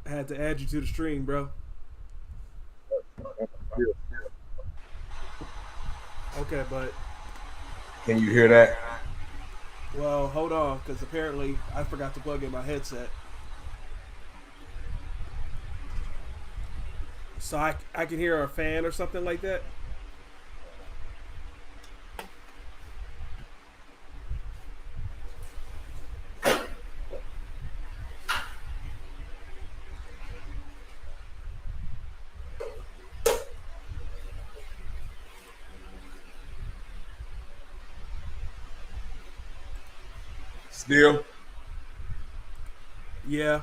I had to add you to the stream, bro. Okay, but Can you hear that? well, hold on, because apparently I forgot to plug in my headset. So I can hear a fan or something like that. Still? Yeah,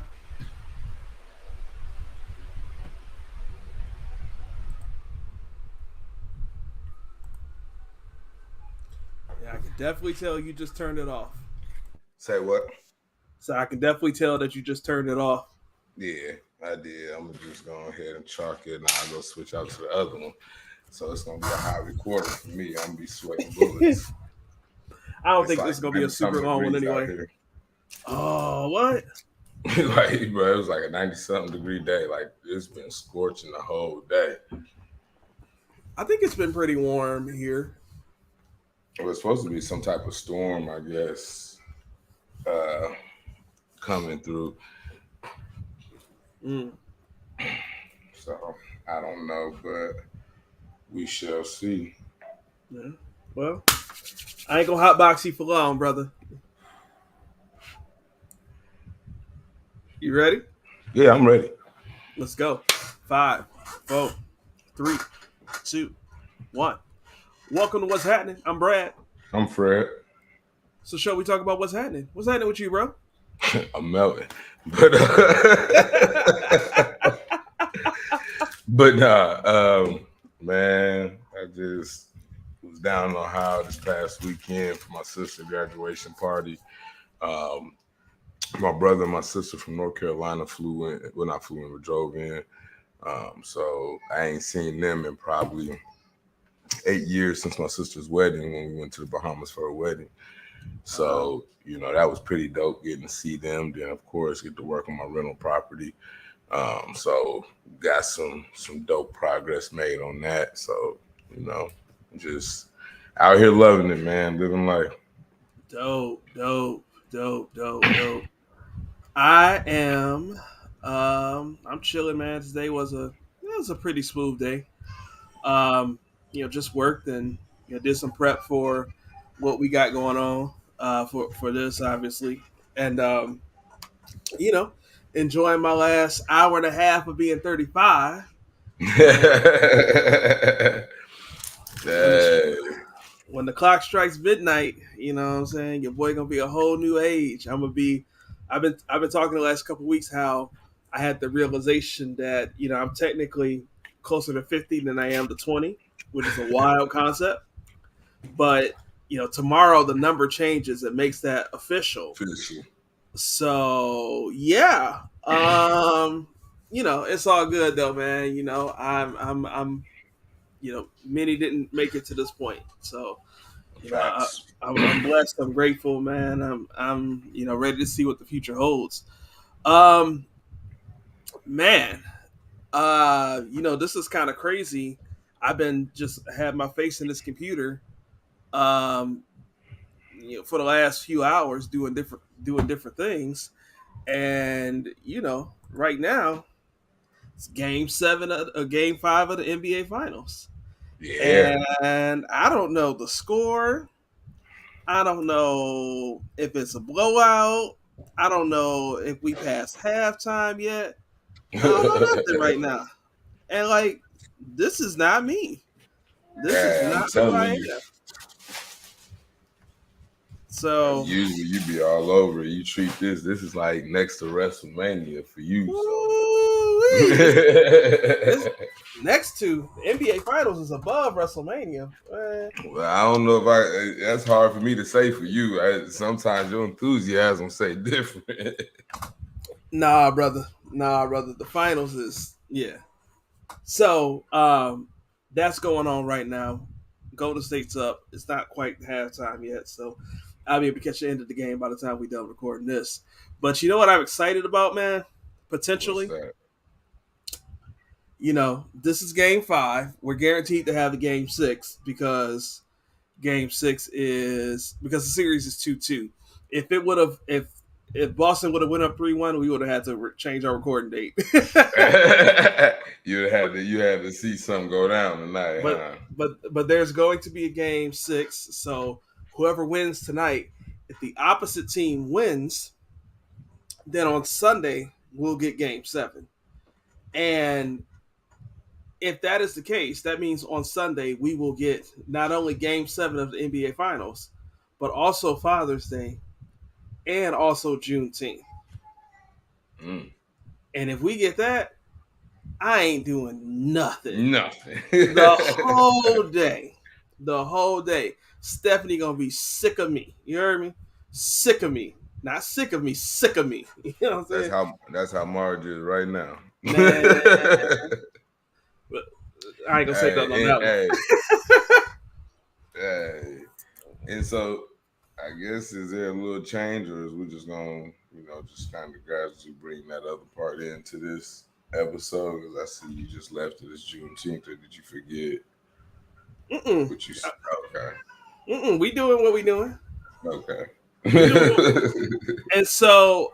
yeah, I can definitely tell you just turned it off. Say what? So I can definitely tell that you just turned it off. Yeah, I did. I'm gonna just go ahead and chalk it, and I'll go switch out to the other one. So it's gonna be a high recording for me. I'm gonna be sweating bullets. I don't It's think this like is gonna be a 90 super something long one degrees out anyway. here. Oh, what? Like, bro, it was like a 90 something degree day. Like, it's been scorching the whole day. I think it's been pretty warm here. It was supposed to be some type of storm, I guess, uh, coming through. Mm, So I don't know, but we shall see. yeah. Well, I ain't gonna hotbox you for long, brother. You ready? Yeah, I'm ready. Let's go. Five, four, three, two, one. Welcome to What's Happening. I'm Brad. I'm Fred. So, shall we talk about what's happening? What's happening with you, bro? I'm melting. But but nah, man, I just was down in Ohio this past weekend for my sister's graduation party. Um, my brother and my sister from North Carolina flew in. Well, not flew in, but drove in. So I ain't seen them in probably 8 years since my sister's wedding when we went to the Bahamas for her wedding. So, that was pretty dope getting to see them. Then of course get to work on my rental property. So got some dope progress made on that. So, you know, just out here loving it, man, living life. Dope, dope, dope, dope, dope. I am. I'm chilling, man. Today was a pretty smooth day. Just worked and did some prep for what we got going on for this, obviously, and you know, enjoying my last hour and a half of being 35. And when the Hey. when the clock strikes midnight, you know what I'm saying, your boy gonna be a whole new age. I'm gonna be. I've been talking the last couple of weeks how I had the realization that I'm technically closer to 50 than I am to 20, which is a wild concept. But tomorrow the number changes. It makes that official. Official. So yeah, it's all good though, man. Many didn't make it to this point, so Facts. I'm blessed. I'm grateful, man. I'm ready to see what the future holds. Um, man, this is kind of crazy. I've been just had my face in this computer, um, for the last few hours doing different things, and right now it's game 7 of game 5 of the NBA Finals, Yeah. and I don't know the score. I don't know if it's a blowout. I don't know if we passed halftime yet. I don't know nothing right now. And like, this is not me. This is Yeah, I'm not who telling I you. am. So, Usually you be all over. You treat this is like next to WrestleMania for you. So it's next to the NBA Finals is above WrestleMania. well, I don't know if I. That's hard for me to say for you. Sometimes your enthusiasm say different. Nah, brother. Nah, brother. The finals is yeah. So, that's going on right now. Golden State's up. It's not quite halftime yet, so I'll be able to catch the end of the game by the time we done recording this. But you know what I'm excited about, man? What's potentially. that? This is game five. We're guaranteed to have the game six because game six is because the series is 2-2. If it would have if Boston would have went up 3-1, we would have had to change our recording date. You had to see something go down tonight, but huh? but there's going to be a game six. So whoever wins tonight, if the opposite team wins, then on Sunday we'll get game seven. And if that is the case, that means on Sunday we will get not only game seven of the NBA Finals, but also Father's Day and also Juneteenth. Mm, And if we get that, I ain't doing nothing nothing. the whole day. The whole day. Stephanie gonna be sick of me. You heard me? Sick of me. Not sick of me, sick of me. You know what I'm that's saying? how Marge is right now. Man, I ain't gonna say nothing on Hey, that one. hey, hey. And so I guess is there a little change, or is we just gonna, just kind of gradually bring that other part into this episode? Because I see you just left it as Juneteenth, or did you forget Mm-mm. what you? Okay, Mm-mm. We doing what we doing. okay. We doing what. And so,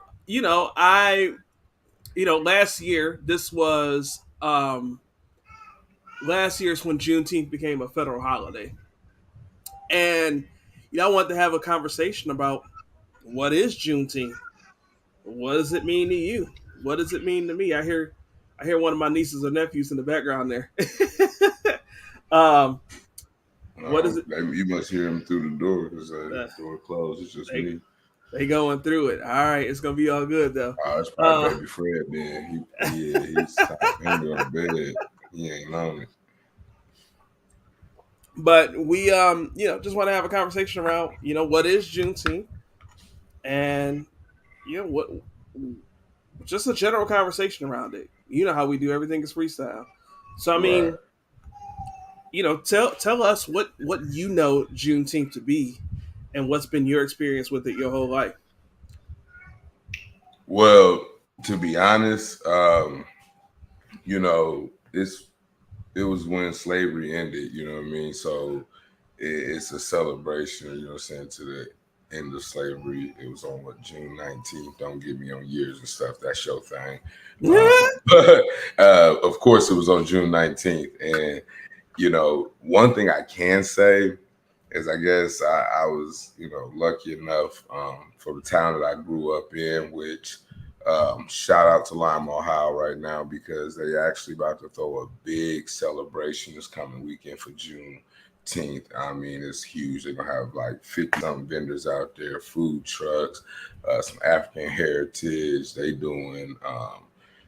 last year this was last year's when Juneteenth became a federal holiday, and I wanted to have a conversation about what is Juneteenth. What does it mean to you? What does it mean to me? I hear one of my nieces or nephews in the background there. um, what is it? You must hear him through the door because Uh, the door closed. It's just they me. they going through it. All right, it's gonna be all good though. Oh, it's probably Uh, baby Fred. Then he's time for him to go to bed. He ain't on it. but we just want to have a conversation around what is Juneteenth, and what just a general conversation around it. You know how we do everything is freestyle. So I Right. mean, tell us what you know Juneteenth to be, and what's been your experience with it your whole life. Well, to be honest, it's it was when slavery ended, you know what I mean? So it's a celebration, you know what I'm saying, to the end of slavery. It was on what, June 19th. Don't get me on years and stuff. That's your thing. But of course, it was on June 19th. And, one thing I can say is I guess I was, lucky enough for the town that I grew up in, which shout out to Lima, Ohio right now because they actually about to throw a big celebration this coming weekend for Juneteenth. I mean, it's huge. They're gonna have like 50 something vendors out there, food trucks, some African heritage. They doing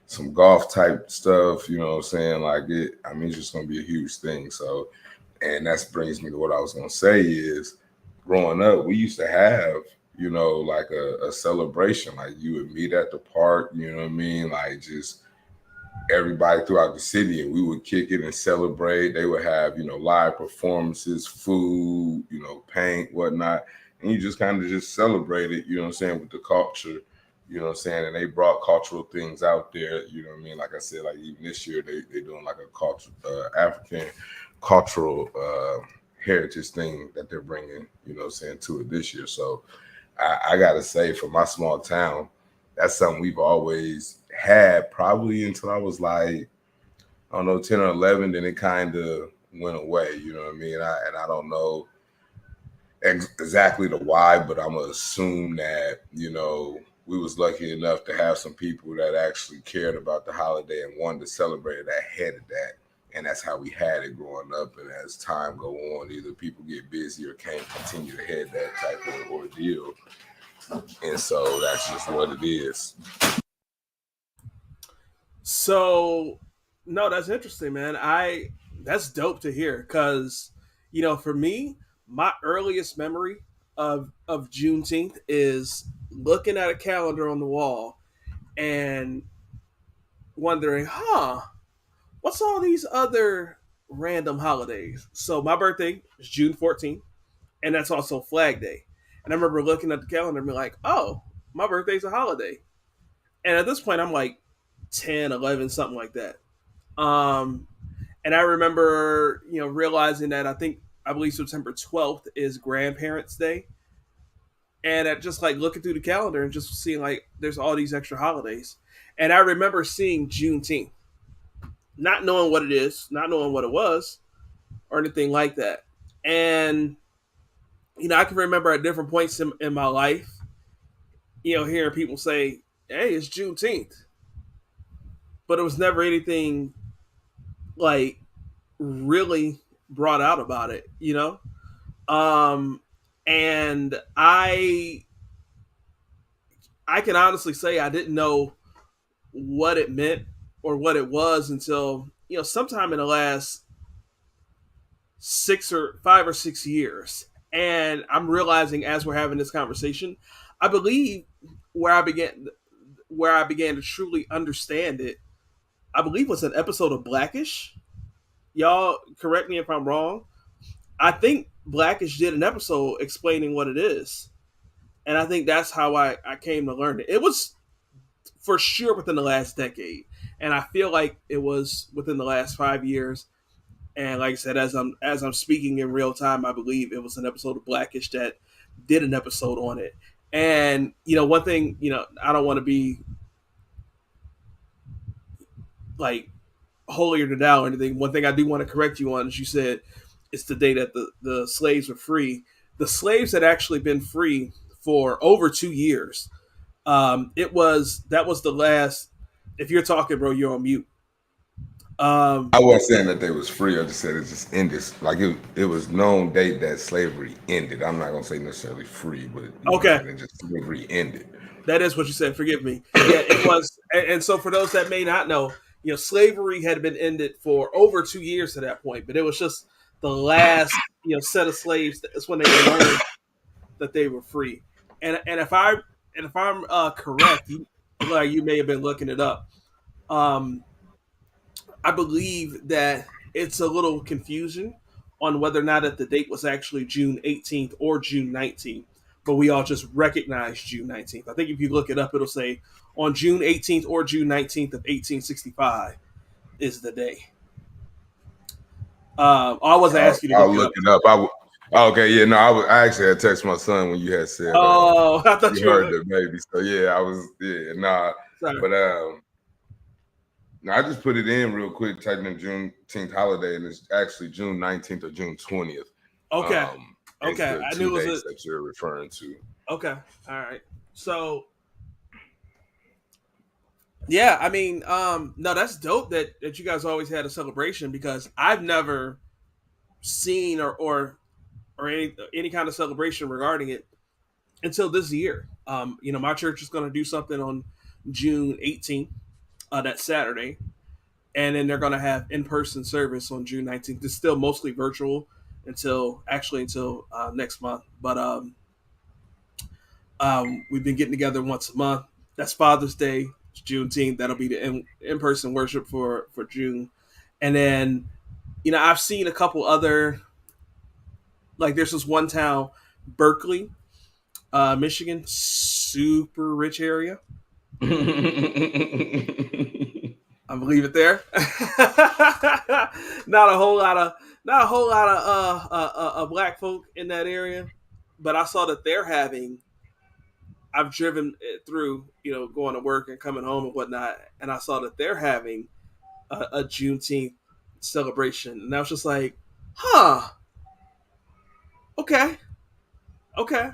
some golf type stuff, you know what I'm saying? Like it, I mean, it's just gonna be a huge thing. So, and that brings me to what I was gonna say is growing up, we used to have, like a celebration. Like you would meet at the park, you know what I mean? Like just everybody throughout the city and we would kick it and celebrate. They would have, live performances, food, paint, whatnot. And you just kind of just celebrate it, you know what I'm saying, with the culture, you know what I'm saying? And they brought cultural things out there, you know what I mean? Like I said, like even this year, they doing like a culture, African cultural heritage thing that they're bringing, you know what I'm saying, to it this year. So I got to say, for my small town, that's something we've always had probably until I was like, I don't know, 10 or 11. Then it kind of went away, you know what I mean? I don't know exactly the why, but I'm going to assume that, we was lucky enough to have some people that actually cared about the holiday and wanted to celebrate it ahead of that. And that's how we had it growing up. And as time go on, either people get busy or can't continue to head that type of ordeal. And so that's just what it is. So, no, that's interesting, man. That's dope to hear because, for me, my earliest memory of Juneteenth is looking at a calendar on the wall and wondering, what's all these other random holidays? So my birthday is June 14th, and that's also Flag Day. And I remember looking at the calendar and be like, oh, my birthday's a holiday. And at this point, I'm like 10, 11, something like that. Um, and I remember, realizing that I believe September 12th is Grandparents' Day, and at just like looking through the calendar and just seeing like there's all these extra holidays. And I remember seeing Juneteenth, not knowing what it is, not knowing what it was, or anything like that. And I can remember at different points in my life, hearing people say, "Hey, it's Juneteenth," but it was never anything like really brought out about it. Um, and I can honestly say I didn't know what it meant or what it was until sometime in the last 5 or 6 years. And I'm realizing as we're having this conversation, I believe where I began where I began to truly understand it, I believe was an episode of Blackish. Y'all correct me if I'm wrong. I think Blackish did an episode explaining what it is. And I think that's how I came to learn it. It was for sure within the last decade. And I feel like it was within the last 5 years. And like I said, as I'm speaking in real time, I believe it was an episode of Blackish that did an episode on it. And one thing, I don't want to be like holier than thou or anything. One thing I do want to correct you on is you said it's the day that the slaves were free. The slaves had actually been free for over 2 years. That was the last. If you're talking, bro, you're on mute. I wasn't saying that they was free. I just said it just ended. Like it was known date that slavery ended. I'm not gonna say necessarily free, but you know what I'm Okay, saying. It just slavery ended. that is what you said. Forgive me. Yeah, it was. And so, for those that may not know, slavery had been ended for over 2 years to that point, but it was just the last, set of slaves. That's when they learned that they were free. And if I'm correct, you may have been looking it up. Um, I believe that it's a little confusion on whether or not that the date was actually June 18th or June 19th, but we all just recognize June 19th. I think if you look it up, it'll say on June 18th or June 19th of 1865 is the day. I wasn't asking you to I'll look it look up. it up. Okay, yeah, no, I actually had text my son when you had said Oh, I thought you you were heard looking. the baby. So yeah, I was nah. Sorry. But no, I just put it in real quick, typing in Juneteenth holiday, and it's actually June 19th or June 20th. Okay. Is Okay. the I two knew it was a. dates that you're referring to. Okay. All right. So yeah, I mean, no, that's dope that you guys always had a celebration because I've never seen or any kind of celebration regarding it until this year. My church is going to do something on June 18th, that Saturday, and then they're going to have in person service on June 19th. It's still mostly virtual until next month, but we've been getting together once a month. That's Father's Day, Juneteenth. That'll be the in person worship for June, and then I've seen a couple other like there's this one town, Berkeley, Michigan, super rich area. I'm gonna leave it there. not a whole lot of not a whole lot of black folk in that area, but I saw that they're having. I've driven it through, going to work and coming home and whatnot, and I saw that they're having a Juneteenth celebration, and I was just like, huh, okay, okay,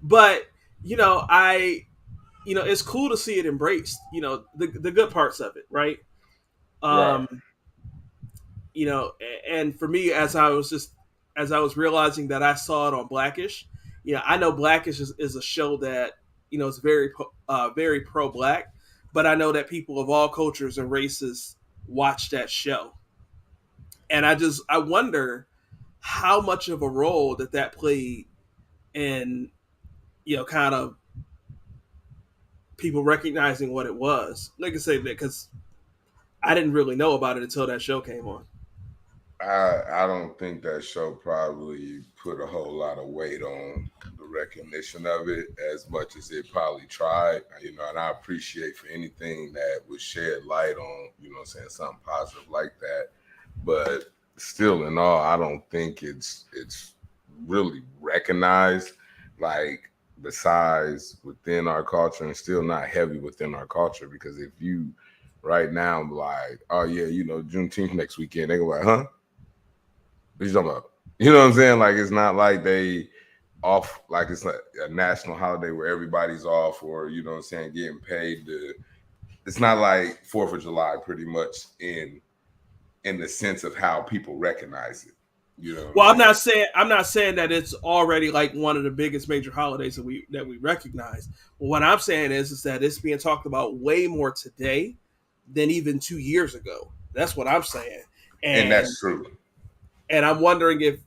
but I it's cool to see it embraced. The good parts of it, right? Right. Um, and for me, as I was realizing that I saw it on Blackish, I know Blackish is a show that is very pro black, but I know that people of all cultures and races watch that show, and I wonder how much of a role that played in kind of people recognizing what it was. Like I say, because I didn't really know about it until that show came on. I don't think that show probably put a whole lot of weight on the recognition of it as much as it probably tried. And I appreciate for anything that would shed light on, saying something positive like that. But still in all, I don't think it's really recognized, like, besides within our culture, and still not heavy within our culture. Because if you right now like, oh yeah, Juneteenth next weekend, they go like, huh? What you talking about? You know what I'm saying? Like, it's not like they off, like it's like a national holiday where everybody's off, or what I'm saying, getting paid to. It's not like Fourth of July, pretty much in the sense of how people recognize it. You know what I'm Well, saying? I'm not saying that it's already like one of the biggest major holidays that we recognize. But what I'm saying is that it's being talked about way more today than even 2 years ago. That's what I'm saying. And And that's true. and I'm wondering if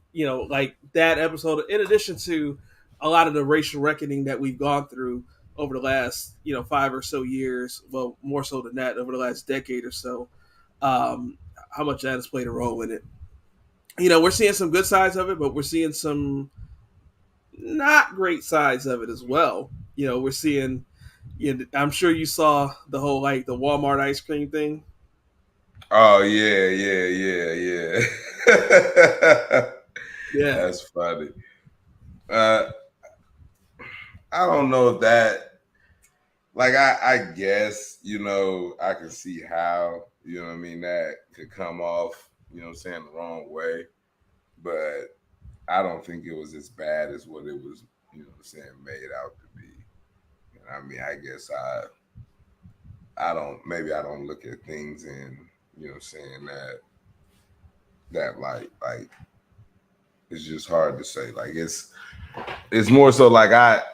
like that episode, in addition to a lot of the racial reckoning that we've gone through over the last 5 or so years, well, more so than that, over the last decade or so, um, how much that has played a role in it. We're seeing some good sides of it, but we're seeing some not great sides of it as well. We're seeing. I'm sure you saw the whole like the Walmart ice cream thing. Oh yeah, yeah, yeah. Yeah, That's funny. Uh, I don't know if that. Like, I guess, I can see how, what I mean, that could come off, what I'm saying, the wrong way. But I don't think it was as bad as what it was, what I'm saying, made out to be. And I mean, I guess I don't, maybe I don't look at things in, what I'm saying, that like it's just hard to say. Like, it's more so like,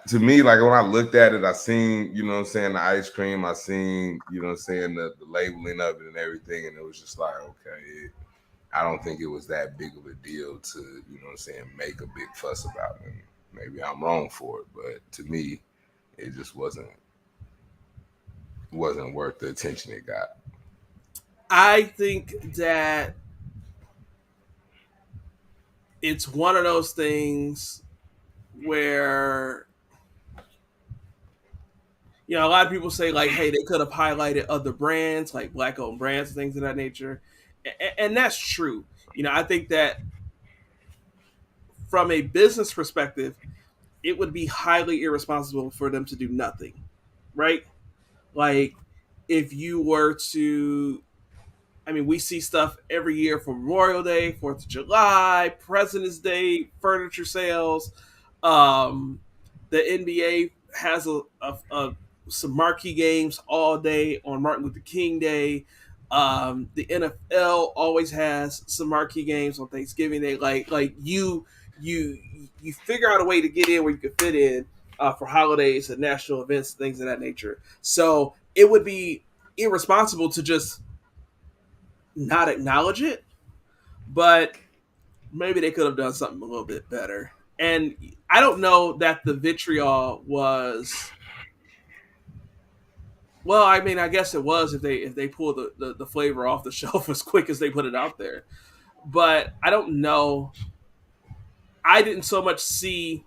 to me, like, when I looked at it, I seen, what I'm saying, the ice cream, I seen, what I'm saying, the labeling of it and everything, and it was just like, okay, I don't think it was that big of a deal to, what I'm saying, make a big fuss about it. And maybe I'm wrong for it, but to me, it just wasn't worth the attention it got. I think that it's one of those things where a lot of people say like, hey, they could have highlighted other brands like black owned brands and things of that nature, and that's true. I think that from a business perspective, it would be highly irresponsible for them to do nothing, right? Like, if you were to, I mean, we see stuff every year for Memorial Day, 4th of July, President's Day, furniture sales. Um, the NBA has some marquee games all day on Martin Luther King Day. The NFL always has some marquee games on Thanksgiving Day. Like you you figure out a way to get in where you can fit in for holidays and national events, things of that nature. So it would be irresponsible to just not acknowledge it, but maybe they could have done something a little bit better. And I don't know that the vitriol was, well, I mean, I guess it was if they pull the flavor off the shelf as quick as they put it out there. But I don't know. I didn't so much see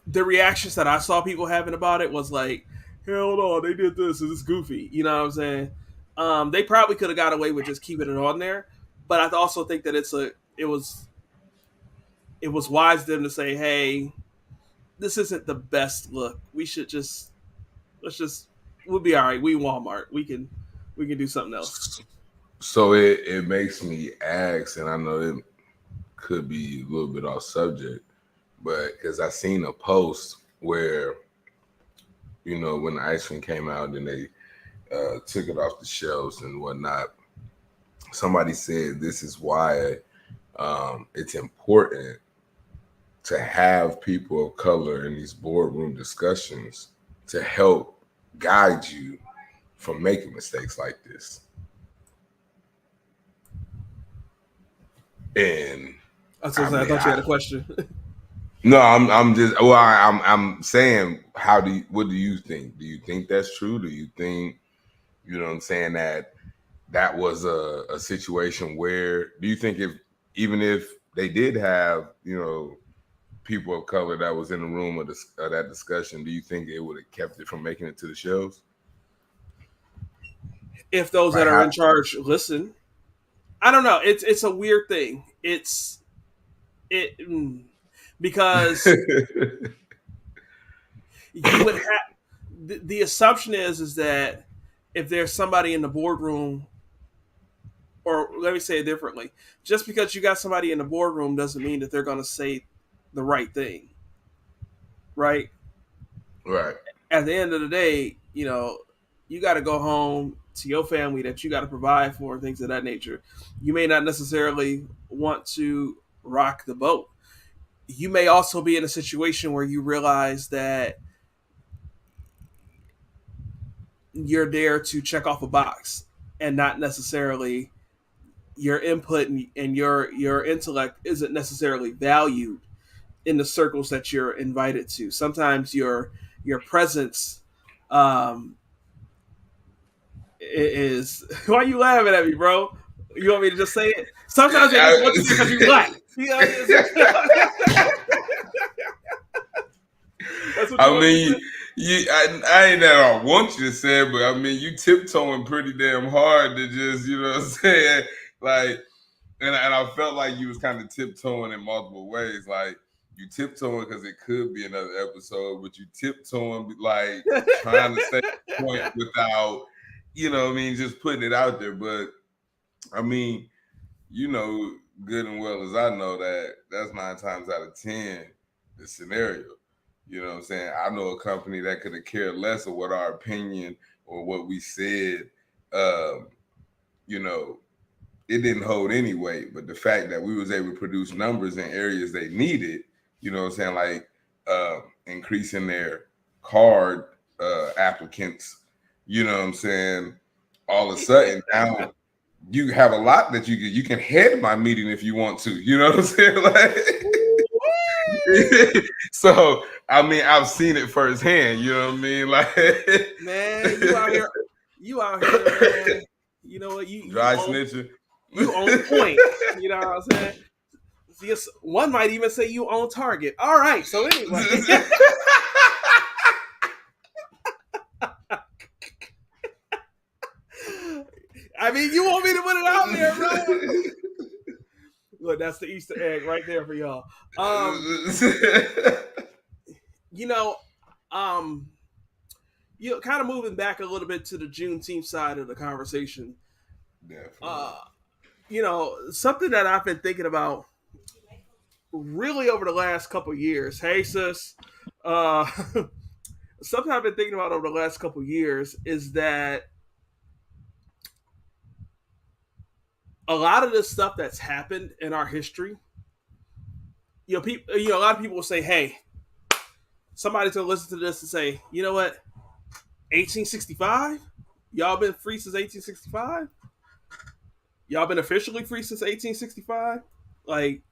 the reactions that I saw people having about it was like, hell no, they did this. This is goofy. You know what I'm saying? They probably could have got away with just keeping it on there, but I also think that it was wise of them to say, hey, this isn't the best look. We should just let's just we'll be all right. We Walmart. We can do something else. So it makes me ask, and I know it could be a little bit off subject, but because I seen a post where, when the ice cream came out and they took it off the shelves and whatnot, somebody said this is why it's important to have people of color in these boardroom discussions to help guide you from making mistakes like this. And I I mean, thought you had a question. no, I'm just, well, I'm saying, what do you think? Do you think that's true? Do you think, what I'm saying, that that was a situation where do you think if even if they did have people of color that was in the room of that discussion, do you think it would have kept it from making it to the shows? If those Like that are how? in charge listen, I don't know. It's a weird thing. It because you would have the assumption is that if there's somebody in the boardroom, or let me say it differently, just because you got somebody in the boardroom doesn't mean that they're going to say the right thing, right? Right. At the end of the day, you got to go home to your family that you got to provide for and things of that nature. You may not necessarily want to rock the boat. You may also be in a situation where you realize that you're there to check off a box and not necessarily your input and your intellect isn't necessarily valued in the circles that you're invited to. Sometimes your presence um, is why are you laughing at me, bro? You want me to just say it? Sometimes they just want you there because you black. You know, that's what you I want me to mean, say. I ain't that I want you to say it, but I mean, you tiptoeing pretty damn hard to just, you know what I'm saying? Like, and I felt like you was kind of tiptoeing in multiple ways. Like, you tiptoeing because it could be another episode, but you tiptoeing like trying to stay on point without, what I mean, just putting it out there. But I mean, you know good and well as I know that that's 9 times out of 10 the scenario. You know what I'm saying? I know a company that could have cared less of what our opinion or what we said. Um, you know, it didn't hold any weight, but the fact that we was able to produce numbers in areas they needed, you know what I'm saying, like increasing their card applicants, you know what I'm saying, all of a sudden now you have a lot that you can head my meeting if you want to. You know what I'm saying? Like, so I mean, I've seen it firsthand. You know what I mean? Like, Man, you out here, man. You know what? dry snitching. You own point. You know what I'm saying? Yes, one might even say you own target. All right. So anyway, I mean, you want me to put it out there, bro? Look, that's the Easter egg right there for y'all. You know, um, kind of moving back a little bit to the Juneteenth side of the conversation. Definitely. Uh, something that I've been thinking about really over the last couple years. Hey, sis. Uh, something I've been thinking about over the last couple years is that a lot of this stuff that's happened in our history, people, a lot of people will say, "Hey, somebody's gonna listen to this and say, you know what, 1865, y'all been free since 1865. Y'all been officially free since 1865. Like,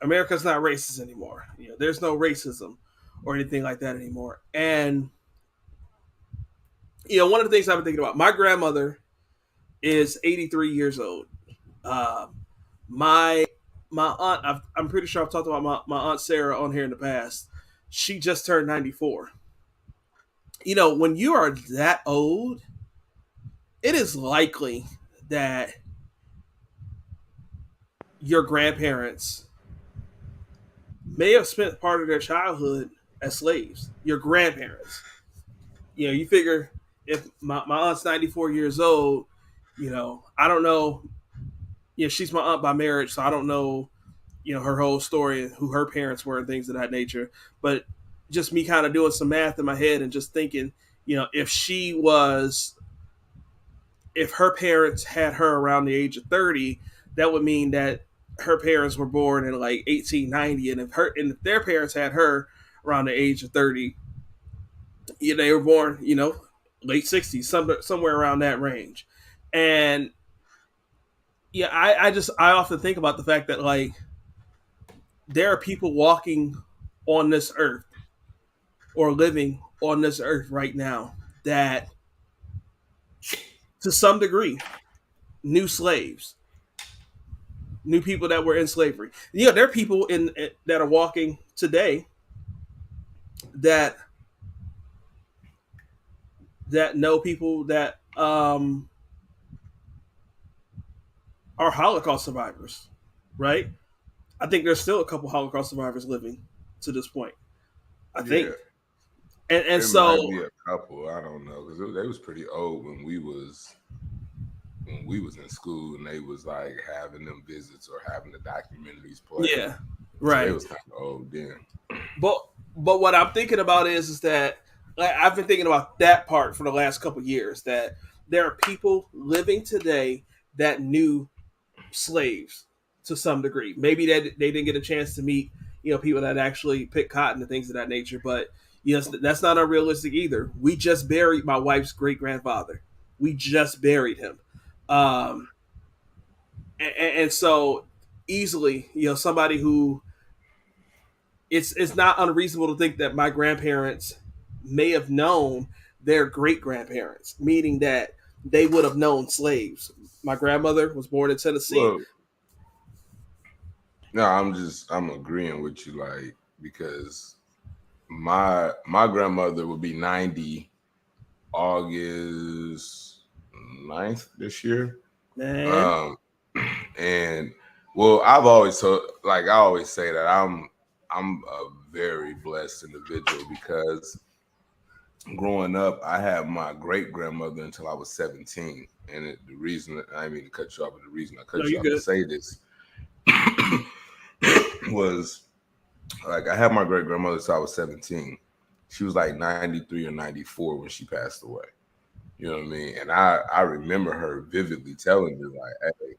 America's not racist anymore. There's no racism or anything like that anymore." And one of the things I've been thinking about, my grandmother is 83 years old. Uh, my my aunt, I'm pretty sure I've talked about my aunt Sarah on here in the past. She just turned 94. When you are that old, it is likely that your grandparents may have spent part of their childhood as slaves. Your grandparents. You figure if my aunt's 94 years old, I don't know. She's my aunt by marriage, so I don't know, her whole story and who her parents were and things of that nature. But just me kind of doing some math in my head and just thinking, if if her parents had her around the age of 30, that would mean that her parents were born in like 1890, and if their parents had her around the age of 30, they were born, late 60s, somewhere around that range. And yeah, I often think about the fact that, like, there are people walking on this earth or living on this earth right now that, to some degree, new slaves, new people that were in slavery. Yeah, there are people in that are walking today that know people that are Holocaust survivors, right? I think there's still a couple Holocaust survivors living to this point. I Yeah, think, and it might so be a couple. I don't know because they was pretty old when we was in school, and they was like having them visits or having the documentaries play. yeah, So they right. was kind of old then. But what I'm thinking about is that like, I've been thinking about that part for the last couple of years that there are people living today that knew slaves to some degree. Maybe they didn't get a chance to meet people that actually pick cotton and things of that nature, but yes, that's not unrealistic either. We just buried my wife's great grandfather. We just buried him, um, and so easily somebody who it's not unreasonable to think that my grandparents may have known their great grandparents, meaning that they would have known slaves. My grandmother was born in Tennessee. Well, no, I'm agreeing with you, like because my grandmother would be 90 August 9th this year. Man, Um, and well, I've always told, like I always say that I'm a very blessed individual because growing up, I had my great grandmother until I was 17. And the reason I didn't mean to cut you off, but the reason I no, cut you you off to good. say this was like I had my great grandmother till I was 17. She was like 93 or 94 when she passed away. You know what I mean? And I remember her vividly telling me like, hey,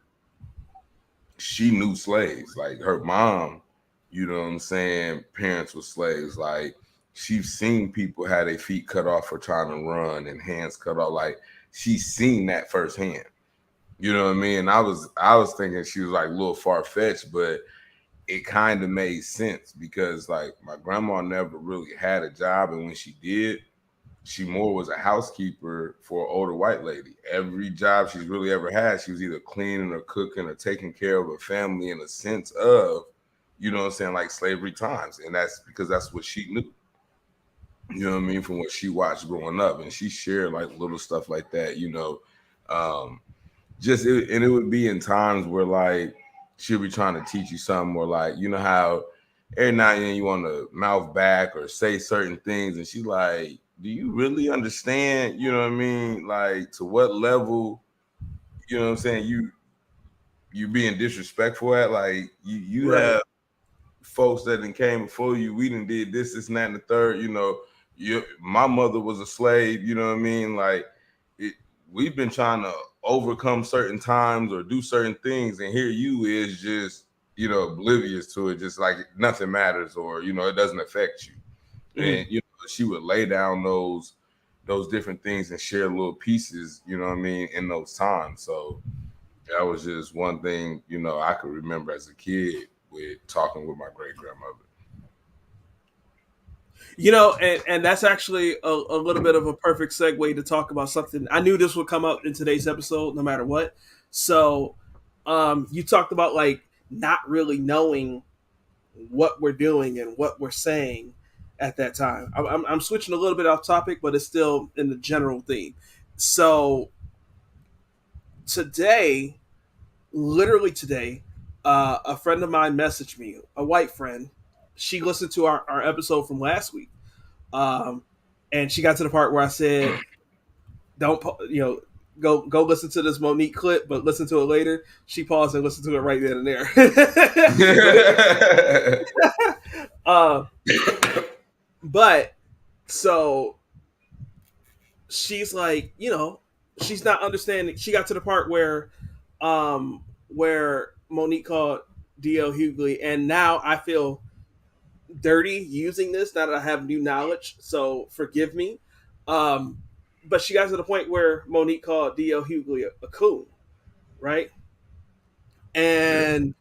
she knew slaves. Like her mom, you know what I'm saying, parents were slaves. Like she's seen people had their feet cut off for trying to run and hands cut off. Like she's seen that firsthand. You know what I mean? I was thinking she was like a little far fetched, but it kind of made sense because like my grandma never really had a job, and when she did, she more was a housekeeper for an older white lady. Every job she's really ever had, she was either cleaning or cooking or taking care of a family in a sense of, you know what I'm saying, like slavery times. And that's because that's what she knew. You know what I mean? From what she watched growing up. And she shared like little stuff like that, you know. Um, and it would be in times where like she'll be trying to teach you something, or like you know how every now and then you want to mouth back or say certain things, and she's like, do you really understand, you know what I mean, like to what level, you know what I'm saying, you being disrespectful at, like you Right. have folks that done came before you, we done did this and that and the third, you know, my mother was a slave, you know what I mean? Like it, we've been trying to overcome certain times or do certain things, and here you is just, you know, oblivious to it, just like nothing matters, or you know, it doesn't affect you. Mm-hmm. And you know, she would lay down those different things and share little pieces, you know what I mean, in those times. So that was just one thing, you know, I could remember as a kid with talking with my great grandmother. And that's actually a little bit of a perfect segue to talk about something. I knew this would come up in today's episode, no matter what. So, you talked about like not really knowing what we're doing and what we're saying at that time. I'm switching a little bit off topic, but it's still in the general theme. So today, literally today, a friend of mine messaged me, a white friend. She listened to our episode from last week, um, and she got to the part where I said, "Don't go listen to this Monique clip, but listen to it later." She paused and listened to it right then and there. uh, but so she's like, she's not understanding. She got to the part where Monique called DL Hughley, and now I feel dirty using this now that I have new knowledge. So forgive me. Um, but she got to the point where Monique called DL Hughley a coon, right? Yeah. And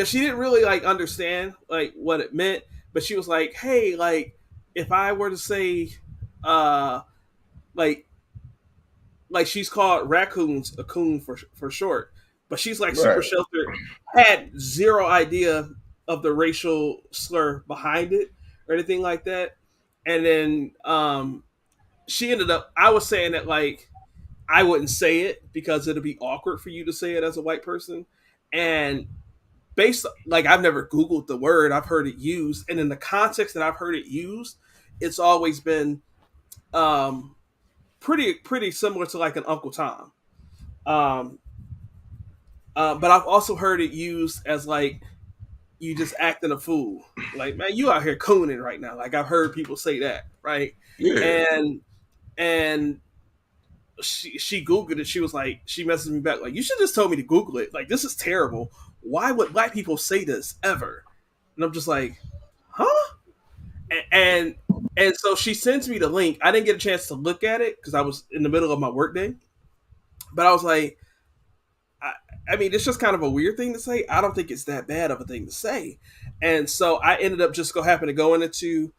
she didn't really like understand like what it meant, but she was like, "Hey, like if I were to say, like like she's called raccoons a coon for short, but she's like super Right. sheltered, had zero idea of the racial slur behind it or anything like that. And then she ended up, I was saying that like I wouldn't say it because it'd be awkward for you to say it as a white person. And based, like, I've never Googled the word, I've heard it used. And in the context that I've heard it used, it's always been um, pretty similar to like an Uncle Tom. Um, but I've also heard it used as like you just acting a fool. Like, man, you out here cooning right now. Like I've heard people say that, right? Yeah. And and she Googled it. She was like, she messaged me back like, you should just told me to Google it. Like, this is terrible. Why would black people say this ever? And I'm just like, huh? And and so she sends me the link. I didn't get a chance to look at it because I was in the middle of my workday. But I was like, I, I mean, it's just kind of a weird thing to say. I don't think it's that bad of a thing to say. And so I ended up just happen to going into,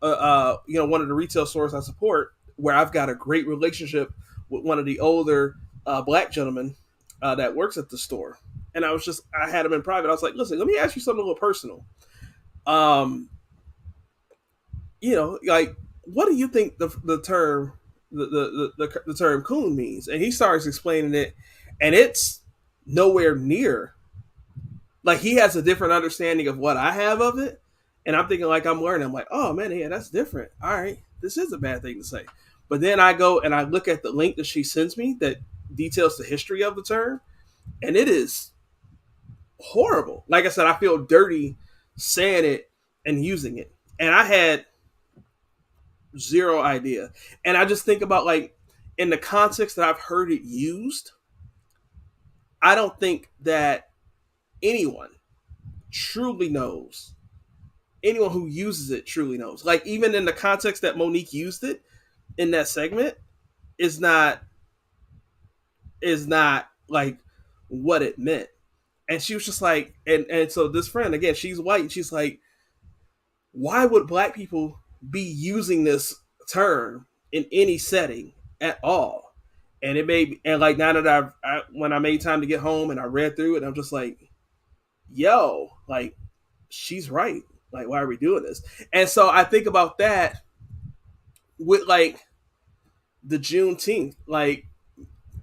one of the retail stores I support, where I've got a great relationship with one of the older black gentlemen that works at the store. And I had him in private. I was like, listen, let me ask you something a little personal. Um, like, what do you think the term the term coon means? And he starts explaining it, and it's nowhere near, like, he has a different understanding of what I have of it, and I'm thinking like I'm learning. I'm like, oh man, yeah, that's different. All right, this is a bad thing to say. But then I go and I look at the link that she sends me that details the history of the term, and it is horrible. Like I said, I feel dirty saying it and using it, and I had zero idea. And I just think about, like, in the context that I've heard it used, I don't think that anyone truly knows. Anyone who uses it truly knows. Like, even in the context that Monique used it in that segment, is not like what it meant. And she was just like, and so this friend, again, she's white, and she's like, why would black people be using this term in any setting at all? And it made, and like, now that when I made time to get home and I read through it, I'm just like, yo, like, she's right. Like, why are we doing this? And so I think about that with like the Juneteenth. Like,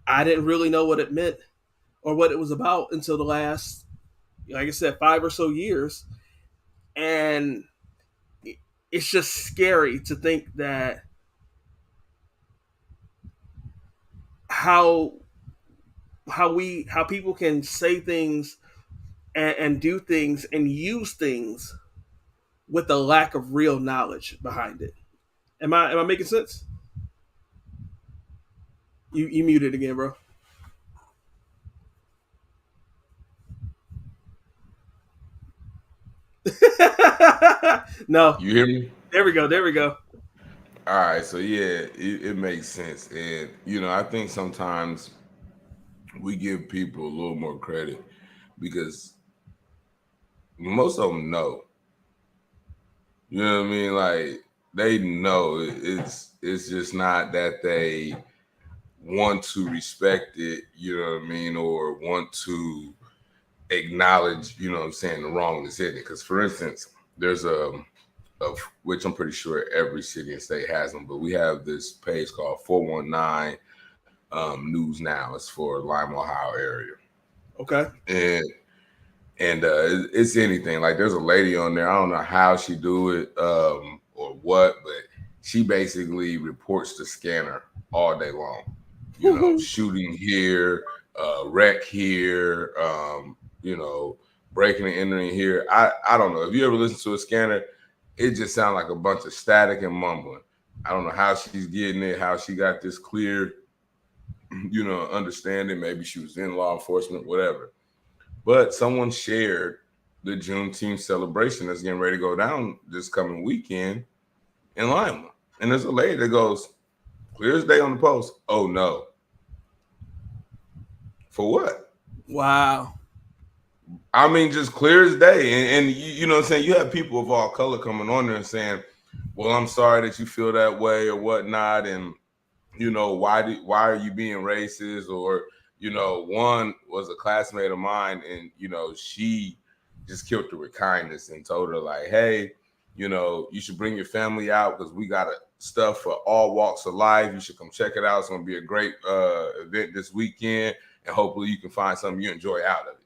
I didn't really know what it meant or what it was about until the last, like I said, 5 or so years. And it's just scary to think that how how people can say things and do things and use things with a lack of real knowledge behind it. Am I making sense? You muted again, bro. No. You hear me? There we go. There we go. All right. So yeah, it makes sense, and I think sometimes we give people a little more credit because most of them know. You know what I mean? Like they know it's just not that they want to respect it. You know what I mean, or want to acknowledge. You know what I'm saying, the wrongness in it. Because for instance, there's of which I'm pretty sure every city and state has them, but we have this page called 419 News Now. It's for Lima, Ohio area, Okay. and it's anything. Like there's a lady on there. I don't know how she do it or what, but she basically reports the scanner all day long. Shooting here, wreck here, breaking and entering here. I don't know. If you ever listen to a scanner, it just sounds like a bunch of static and mumbling. I don't know how she's getting it, how she got this clear, understanding. Maybe she was in law enforcement, whatever. But someone shared the Juneteenth celebration that's getting ready to go down this coming weekend in Lima. And there's a lady that goes, clear as day on the post. Oh no. For what? Wow. I mean, just clear as day. And you know what I'm saying? You have people of all color coming on there and saying, well, I'm sorry that you feel that way or whatnot. And why are you being racist? Or one was a classmate of mine, and she just killed her with kindness and told her like, hey, you should bring your family out because we got stuff for all walks of life. You should come check it out. It's gonna be a great event this weekend, and hopefully you can find something you enjoy out of it.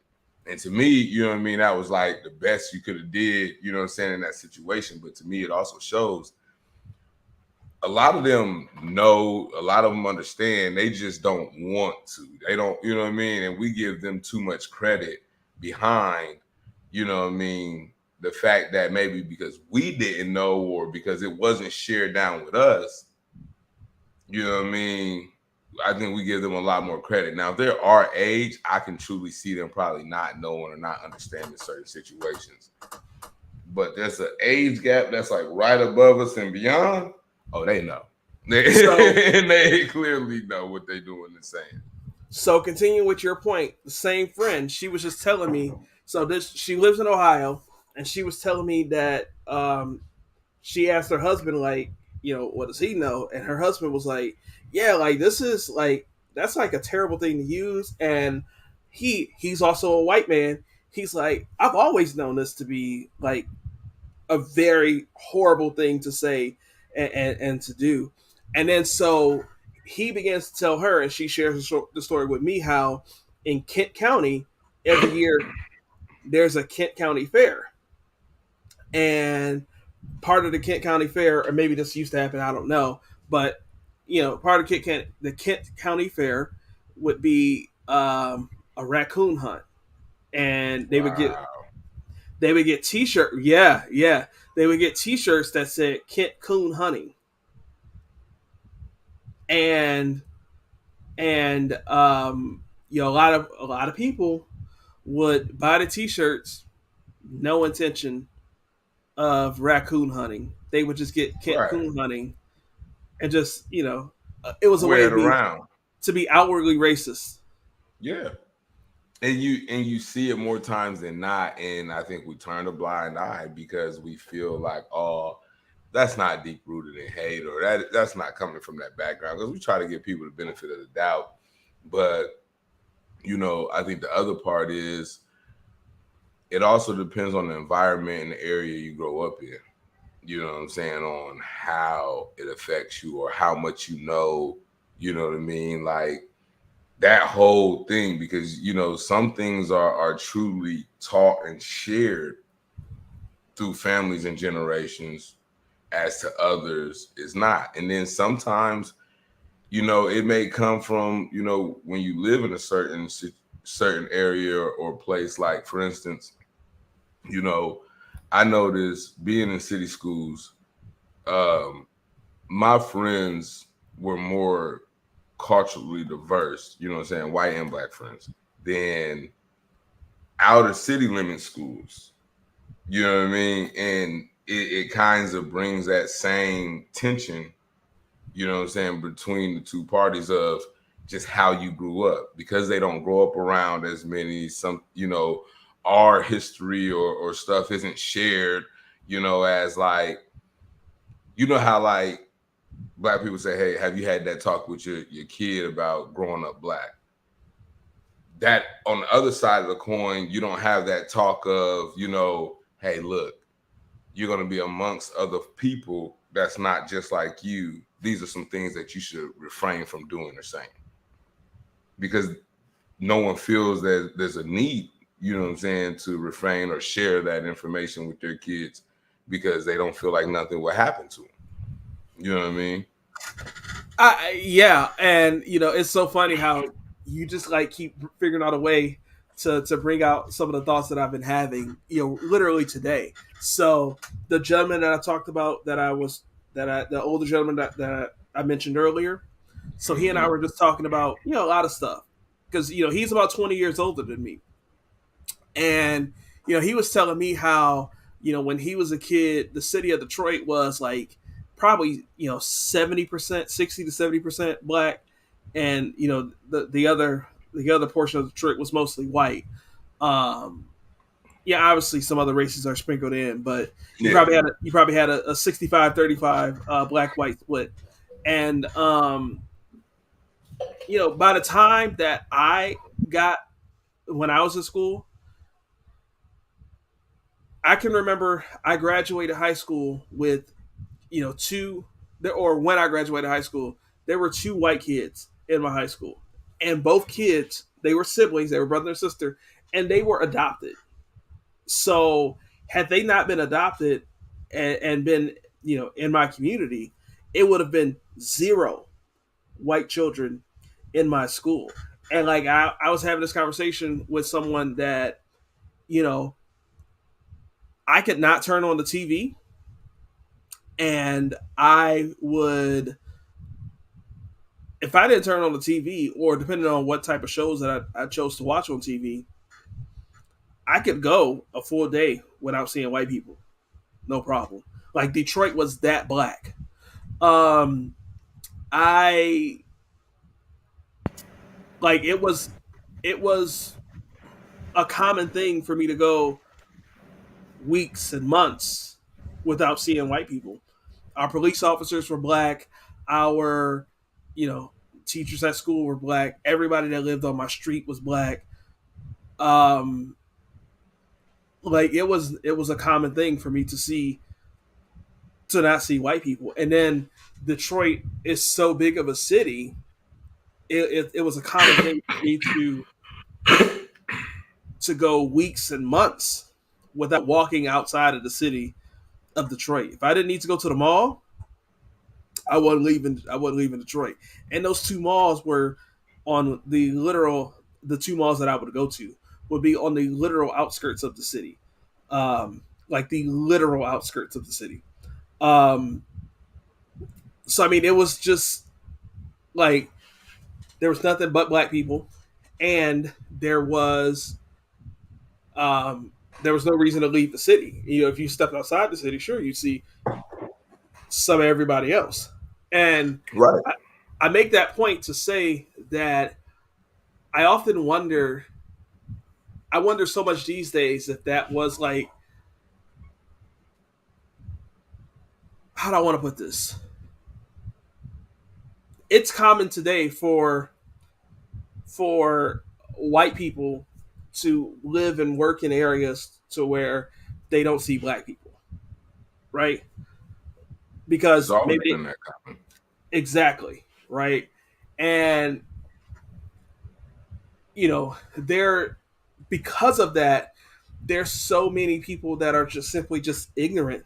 And to me, that was like the best you could have did, in that situation. But to me, it also shows a lot of them know, a lot of them understand, they just don't want to. They don't, and we give them too much credit behind, the fact that maybe because we didn't know or because it wasn't shared down with us, I think we give them a lot more credit. Now, if they're our age, I can truly see them probably not knowing or not understanding certain situations. But there's an age gap that's like right above us and beyond. Oh, they know. So They clearly know what they're doing and saying. So continuing with your point, the same friend, she was just telling me. So this, she lives in Ohio, and she was telling me that she asked her husband like, what does he know? And her husband was like, yeah, like this is like that's like a terrible thing to use. And he's also a white man. He's like, I've always known this to be like a very horrible thing to say and to do. And then so he begins to tell her, and she shares the story with me, how in Kent County, every year there's a Kent County fair. And part of the Kent County fair, or maybe this used to happen, I don't know, but part of the Kent County fair would be a raccoon hunt. And Wow. they would get t-shirt, yeah, yeah. They would get t-shirts that said Kent Coon Hunting. And a lot of people would buy the t-shirts, no intention of raccoon hunting. They would just get Kent Right. Coon Hunting, and just it was a way Wear to it be around. outwardly racist. Yeah. And you see it more times than not. And I think we turn a blind eye because we feel like, oh, that's not deep rooted in hate, or that's not coming from that background, because we try to give people the benefit of the doubt. But I think the other part is it also depends on the environment and the area you grow up in. You know what I'm saying? On how it affects you or how much you know. You know what I mean? Like that whole thing, because some things are truly taught and shared through families and generations, as to others is not. And then sometimes it may come from when you live in a certain area or place. Like, for instance, you know I noticed being in city schools, um my friends were more culturally diverse, what I'm saying, white and black friends, than outer city limit schools. You know what I mean? And it kinds of brings that same tension, what I'm saying, between the two parties of just how you grew up, because they don't grow up around as many, our history or stuff isn't shared, as like, how like black people say, hey, have you had that talk with your kid about growing up black? That on the other side of the coin, you don't have that talk of, hey, look, you're going to be amongst other people that's not just like you. These are some things that you should refrain from doing or saying, because no one feels that there's a need, what I'm saying, to refrain or share that information with their kids, because they don't feel like nothing will happen to them. You know what I mean? Yeah, and it's so funny how you just like keep figuring out a way to bring out some of the thoughts that I've been having, literally today. So the gentleman that I talked about, the older gentleman that I mentioned earlier. So he and I Mm-hmm. were just talking about a lot of stuff, because he's about 20 years older than me. And he was telling me how when he was a kid, the city of Detroit was like probably 70%, 60 to 70% black, and the other portion of Detroit was mostly white. Um, yeah, obviously some other races are sprinkled in, but Yeah. you probably had a 65-35 black white split. And by the time that I got when I was in school, I can remember I graduated high school with two, or when I graduated high school, there were two white kids in my high school, and both kids, they were siblings, they were brother and sister, and they were adopted. So had they not been adopted and been in my community, it would have been zero white children in my school. And like I was having this conversation with someone that you know I could not turn on the TV, and I would, if I didn't turn on the TV, or depending on what type of shows that I chose to watch on TV, I could go a full day without seeing white people, no problem. Like Detroit was that black. Um, I like it was a common thing for me to go weeks and months without seeing white people. Our police officers were black. Our, you know, teachers at school were black. Everybody that lived on my street was black. Um, like it was a common thing for me to not see white people. And then Detroit is so big of a city, it was a common thing for me to go weeks and months without walking outside of the city of Detroit. If I didn't need to go to the mall, I wasn't leaving. I wasn't leaving Detroit. And those two malls were on the two malls that I would go to would be on the literal outskirts of the city, like the literal outskirts of the city. Um, so I mean, it was just like there was nothing but black people, and there was no reason to leave the city. If you stepped outside the city, sure, you see some of everybody else. And Right. I, I make that point to say that I often wonder. I wonder so much these days if that was like, how do I want to put this? It's common today for white people to live and work in areas to where they don't see black people, right? It's Because always maybe been that common. exactly, right? And there, because of that, there's so many people that are just simply just ignorant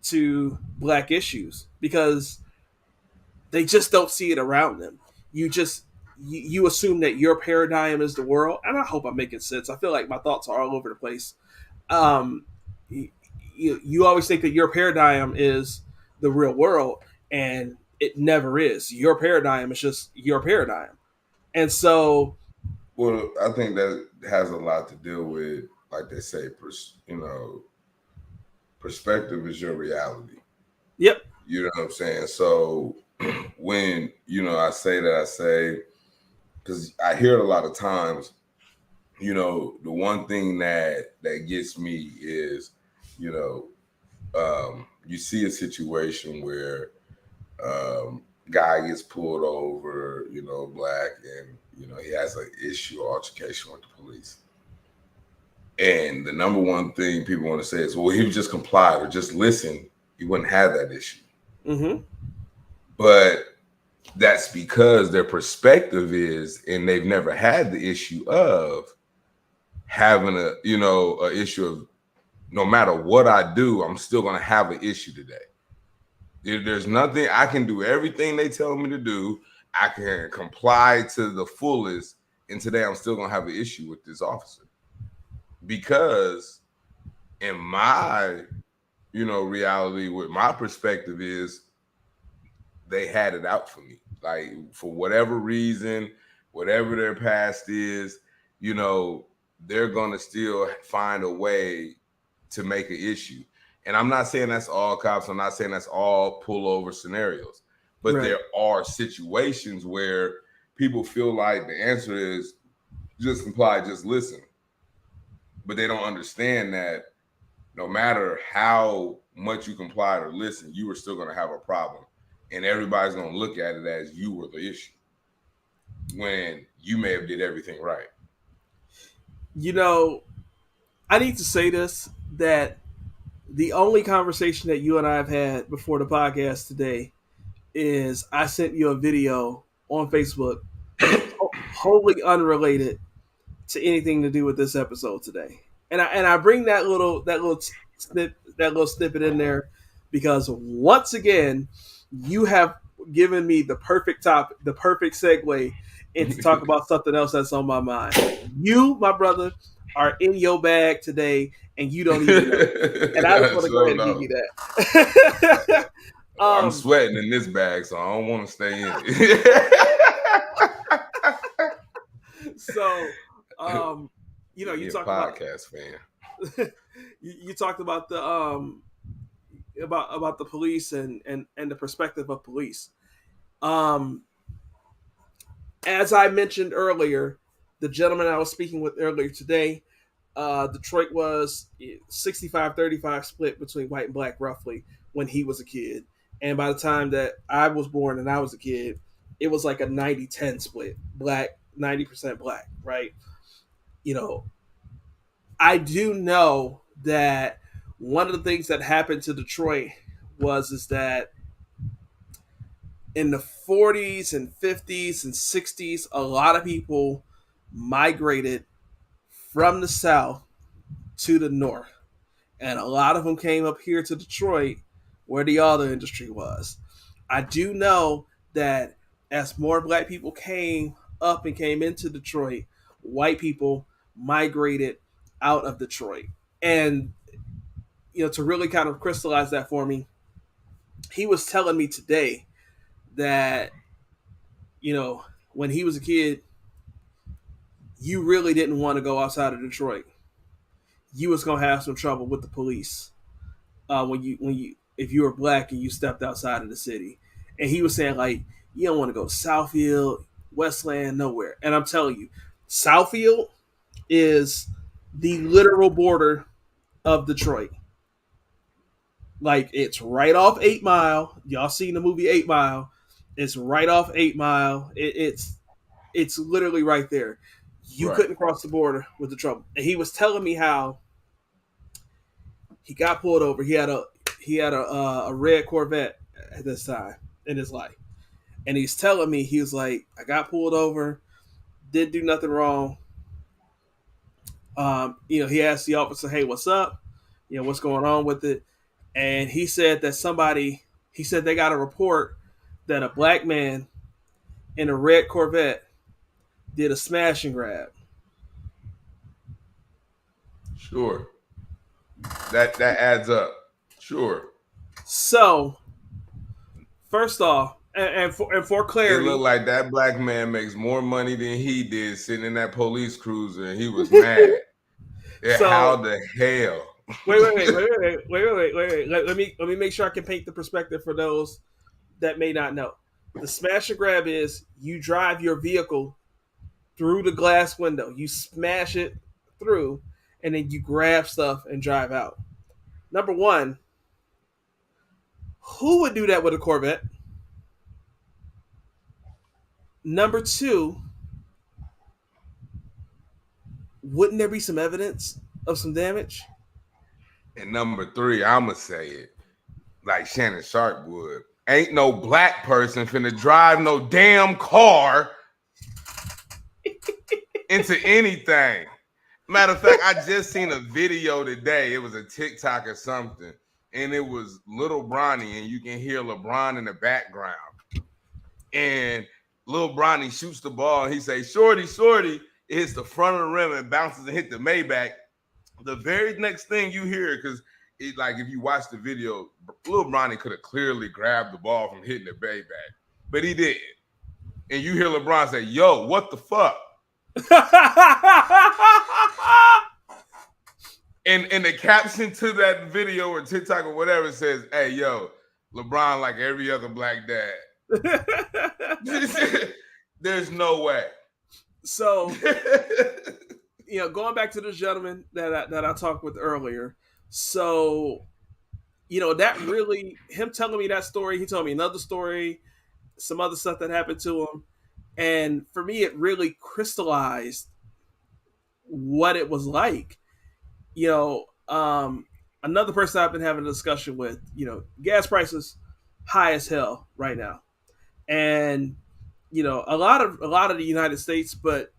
to black issues because they just don't see it around them. You assume that your paradigm is the world, and I hope I'm making sense. I feel like my thoughts are all over the place. Um, you always think that your paradigm is the real world, and it never is. Your paradigm is just your paradigm, and so Well, I think that has a lot to do with, like they say, perspective is your reality. yep. You know what I'm saying? So when I say that, I say because I hear it a lot of times. The one thing that gets me is, you know, you see a situation where guy gets pulled over, black, and he has an issue or altercation with the police. And the number one thing people want to say is, well, he would just complied or just listen, he wouldn't have that issue. Mm-hmm. But that's because their perspective is, and they've never had the issue of having a issue of no matter what I do, I'm still going to have an issue today. There's nothing I can do. Everything they tell me to do, I can comply to the fullest. And today I'm still going to have an issue with this officer because in my, reality with my perspective is they had it out for me. Like for whatever reason, whatever their past is, they're going to still find a way to make an issue. And I'm not saying that's all cops. I'm not saying that's all pullover scenarios. But Right. there are situations where people feel like the answer is just comply, just listen. But they don't understand that no matter how much you complied or listen, you are still going to have a problem. And everybody's going to look at it as you were the issue. when you may have did everything right. You know, I need to say this that the only conversation that you and I have had before the podcast today is I sent you a video on Facebook wholly unrelated to anything to do with this episode today. And I bring that little snippet in there because once again you have given me the perfect topic, the perfect segue into talk about something else that's on my mind. You, my brother, are in your bag today, and you don't even know it. And I just want to go So ahead and give no, you that. I'm um, sweating in this bag, so I don't want to stay in it. so, um, you He a talked about podcast fan. you talked about the about the police and the perspective of police. Um, as I mentioned earlier, the gentleman I was speaking with earlier today, Detroit was 65-35 split between white and black roughly when he was a kid. And by the time that I was born and I was a kid, it was like a 90-10 split. Black, 90% black, right? You know, I do know that one of the things that happened to Detroit was is that in the 40s and 50s and 60s, a lot of people migrated from the South to the North. And a lot of them came up here to Detroit where the auto industry was. I do know that as more black people came up and came into Detroit, white people migrated out of Detroit. And, to really kind of crystallize that for me, he was telling me today that, when he was a kid, you really didn't want to go outside of Detroit. You was gonna have some trouble with the police when you if you were black and you stepped outside of the city. And he was saying like you don't want to go to Southfield, Westland, nowhere. And I'm telling you, Southfield is the literal border of Detroit. Like it's right off 8 Mile. Y'all seen the movie 8 Mile? It's right off 8 Mile. It's literally right there. You Right. couldn't cross the border with the trouble. And he was telling me how he got pulled over. He had a red Corvette at this time in his life, and he's telling me he was like, I got pulled over, didn't do nothing wrong. He asked the officer, "Hey, what's up? What's going on with it?" And he said that he said they got a report that a black man in a red Corvette did a smash and grab. Sure. That adds up. Sure. So, first off, and for It clarity, looked like that black man makes more money than he did sitting in that police cruiser, and he was mad. How so the hell? wait. Let me make sure I can paint the perspective for those that may not know. The smash and grab is you drive your vehicle through the glass window, you smash it through, and then you grab stuff and drive out. Number one, who would do that with a Corvette? Number two, wouldn't there be some evidence of some damage? And number three, I'ma say it like Shannon Sharp would. Ain't no black person finna drive no damn car into anything. Matter of fact, I just seen a video today. It was a TikTok or something, and it was little Bronny, and you can hear LeBron in the background. And little Bronny shoots the ball, and he says, "Shorty, shorty." It hits the front of the rim and bounces and hit the Maybach. The very next thing you hear, because like if you watch the video, little Bronny could have clearly grabbed the ball from hitting the Maybach, but he didn't. And you hear LeBron say, "Yo, what the fuck?" And the caption to that video or TikTok or whatever says, "Hey, yo, LeBron like every other black dad." There's no way. So, going back to this gentleman that I talked with earlier. So, that really him telling me that story. He told me another story, some other stuff that happened to him. And for me, it really crystallized what it was like. You know, another person I've been having a discussion with, gas prices high as hell right now. And, a lot of the United States, but,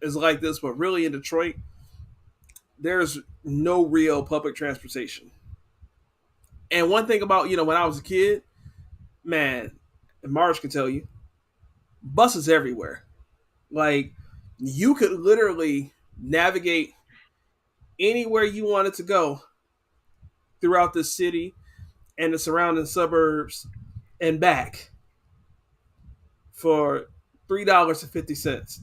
is like this, but really in Detroit, there's no real public transportation. And one thing about, when I was a kid, man, and Marge can tell you, buses everywhere. Like, you could literally navigate anywhere you wanted to go throughout the city and the surrounding suburbs and back for $3.50.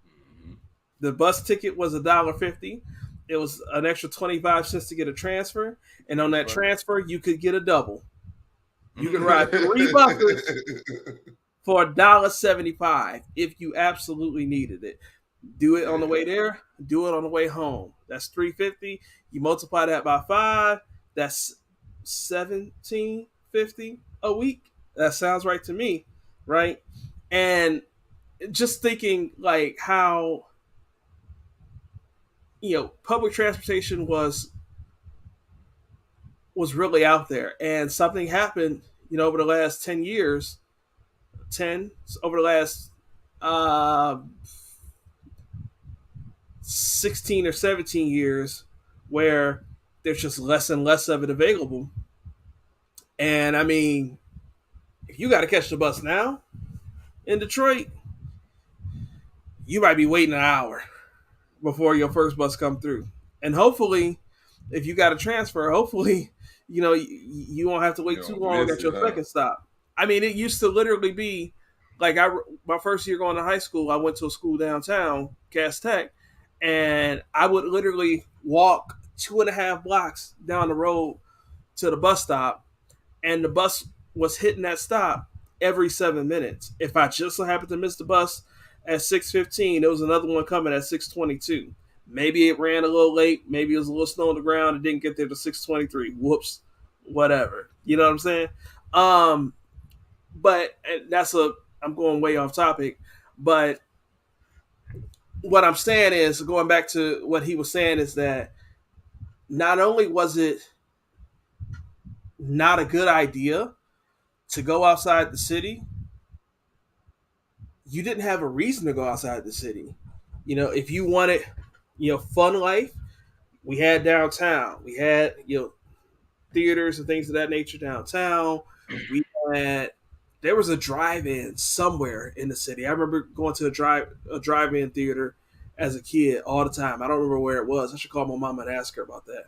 Mhm. The bus ticket was $1.50. It was an extra 25 cents to get a transfer, and on That's that right. transfer, you could get a double. You could ride three buses for $1.75 if you absolutely needed it. Do it on the Yeah. way there, do it on the way home. That's 350. You multiply that by five, that's 1750 a week. That sounds right to me, right? And just thinking like how public transportation was really out there, and something happened over the last 10 years, 10 over the last uh 16 or 17 years, where there's just less and less of it available. And I mean, if you got to catch the bus now in Detroit, you might be waiting an hour before your first bus come through. And hopefully, if you got to transfer, hopefully, you won't have to You wait too don't long miss at it, your huh? second stop. I mean, it used to literally be like my first year going to high school, I went to a school downtown, Cass Tech, and I would literally walk 2.5 blocks down the road to the bus stop, and the bus was hitting that stop every 7 minutes. If I just so happened to miss the bus at 6:15, there was another one coming at 6:22. Maybe it ran a little late. Maybe it was a little snow on the ground. It didn't get there to 6:23. Whoops, whatever. You know what I'm saying? Um, but that's a I'm going way off topic. But what I'm saying is, going back to what he was saying, is that not only was it not a good idea to go outside the city, you didn't have a reason to go outside the city. If you wanted, fun life, we had downtown. We had, theaters and things of that nature downtown. We had There was a drive-in somewhere in the city. I remember going to a drive-in theater as a kid all the time. I don't remember where it was. I should call my mom and ask her about that.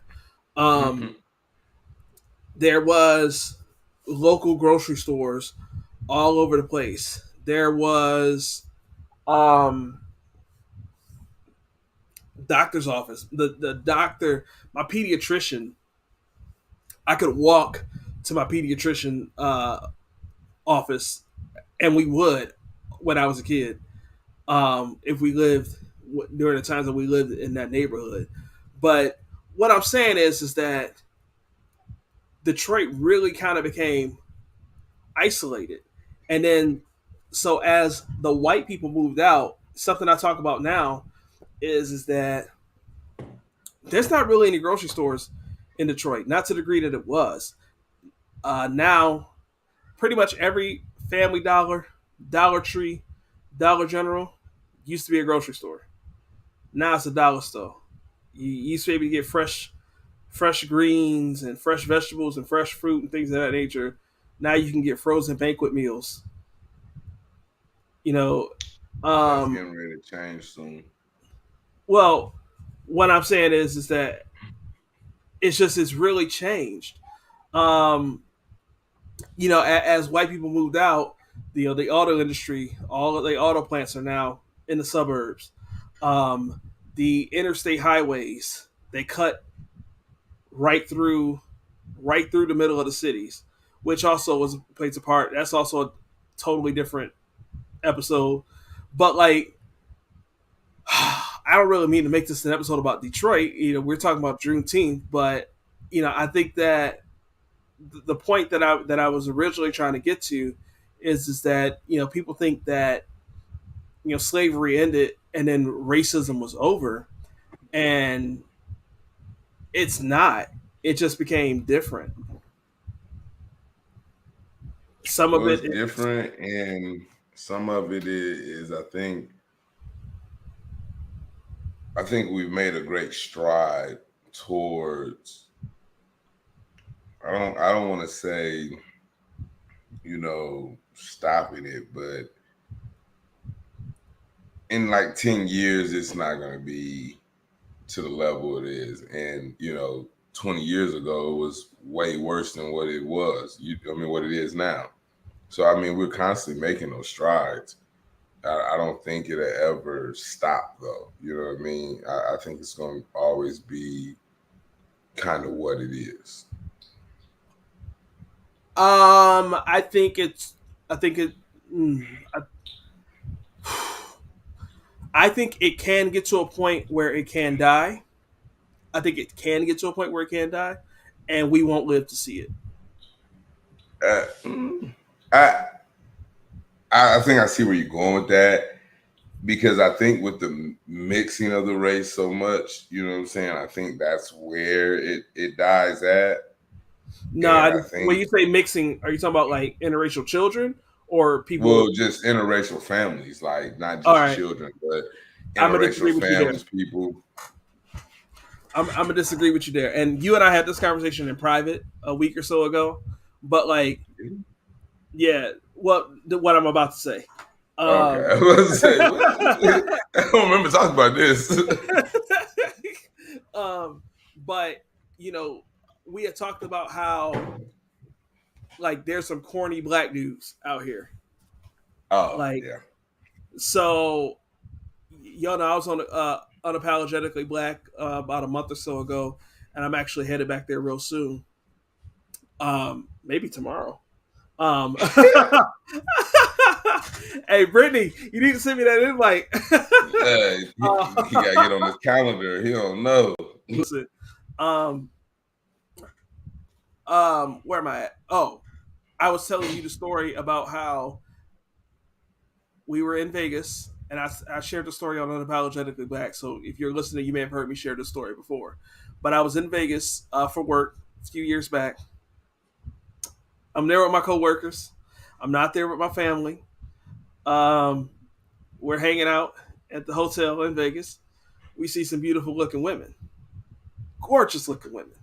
There was local grocery stores all over the place. There was um doctor's office. The doctor, my pediatrician, I could walk to my pediatrician office, and we would when I was a kid. If we lived during the times that we lived in that neighborhood. But what I'm saying is that Detroit really kind of became isolated, and then so as the white people moved out, something I talk about now is that there's not really any grocery stores in Detroit, not to the degree that it was. Now, pretty much every Family Dollar, Dollar Tree, Dollar General used to be a grocery store. Now it's a dollar store. You used to be able to get fresh greens and fresh vegetables and fresh fruit and things of that nature. Now you can get frozen banquet meals. You know, That's um, getting ready to change soon. well, what I'm saying is that it's really changed. Um, as white people moved out, the auto industry, all of the auto plants are now in the suburbs. Um, the interstate highways, they cut right through the middle of the cities, which also plays a part. That's also a totally different episode. But like, I don't really mean to make this an episode about Detroit. We're talking about Juneteenth, but I think that the point that I was originally trying to get to is that people think that slavery ended and then racism was over, and it's not. It just became different. Some of Well, it it's is different, and some of it is I think we've made a great stride towards. I don't want to say stopping it, but in like 10 years, it's not going to be to the level it is. And 20 years ago, it was way worse than what it was. What it is now. So we're constantly making those strides. I don't think it'll ever stop, though. You know what I mean? I think it's going to always be kind of what it is. I think it's. I think it. I think it can get to a point where it can die. I think it can get to a point where it can die, and we won't live to see it. Uh, I I think I see where you're going with that, because I think with the mixing of the race so much, you know what I'm saying? I think that's where it dies at. No, And I when think, you say mixing, are you talking about like interracial children or well, people? just interracial families, like not All just right, children, but I'm gonna disagree interracial with you there. families, people. I'm gonna disagree with you there. And you and I had this conversation in private a week or so ago. But like, yeah, what I'm about to say. Okay. Um, I was going to say, I don't remember talking about this. um, but you know, we had talked about how like there's some corny black dudes out here. Oh, Like, yeah. so y'all know I was on unapologetically black about a month or so ago, and I'm actually headed back there real soon. Maybe tomorrow. Um, hey, Brittany, you need to send me that invite. He got to get on his calendar. He don't know. Listen, um, where am I at? Oh, I was telling you the story about how we were in Vegas, and I shared the story on Unapologetically Black. So if you're listening, you may have heard me share this story before. But I was in Vegas for work a few years back. I'm there with my coworkers. I'm not there with my family. Um, we're hanging out at the hotel in Vegas. We see some beautiful looking women, gorgeous looking women.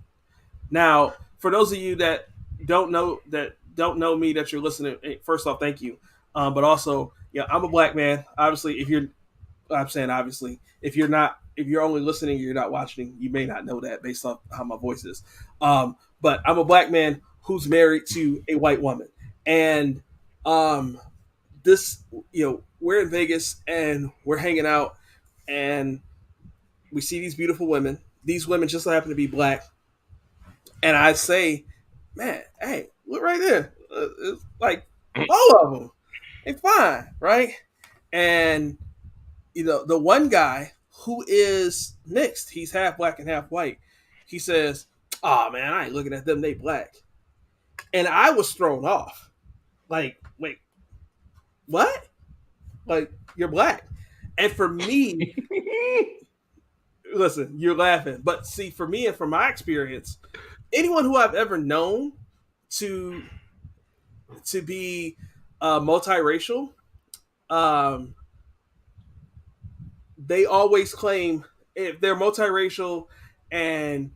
Now, for those of you that don't know me that you're listening, first off, thank you. But also, yeah, I'm a black man. Obviously, if you're, I'm saying obviously, if you're not, if you're only listening, you're not watching, you may not know that based off how my voice is. But I'm a black man who's married to a white woman, and um, this, we're in Vegas and we're hanging out, and we see these beautiful women. These women just so happen to be black, and I say, man, hey, look right there. It's like all of them. They fine, right? And the one guy who is mixed, he's half black and half white. He says, "Oh man, I ain't looking at them. They black." And I was thrown off. Like, wait, what? Like, you're black. And for me, listen, you're laughing, but see, for me and from my experience, anyone who I've ever known to be multiracial, um, they always claim if they're multiracial and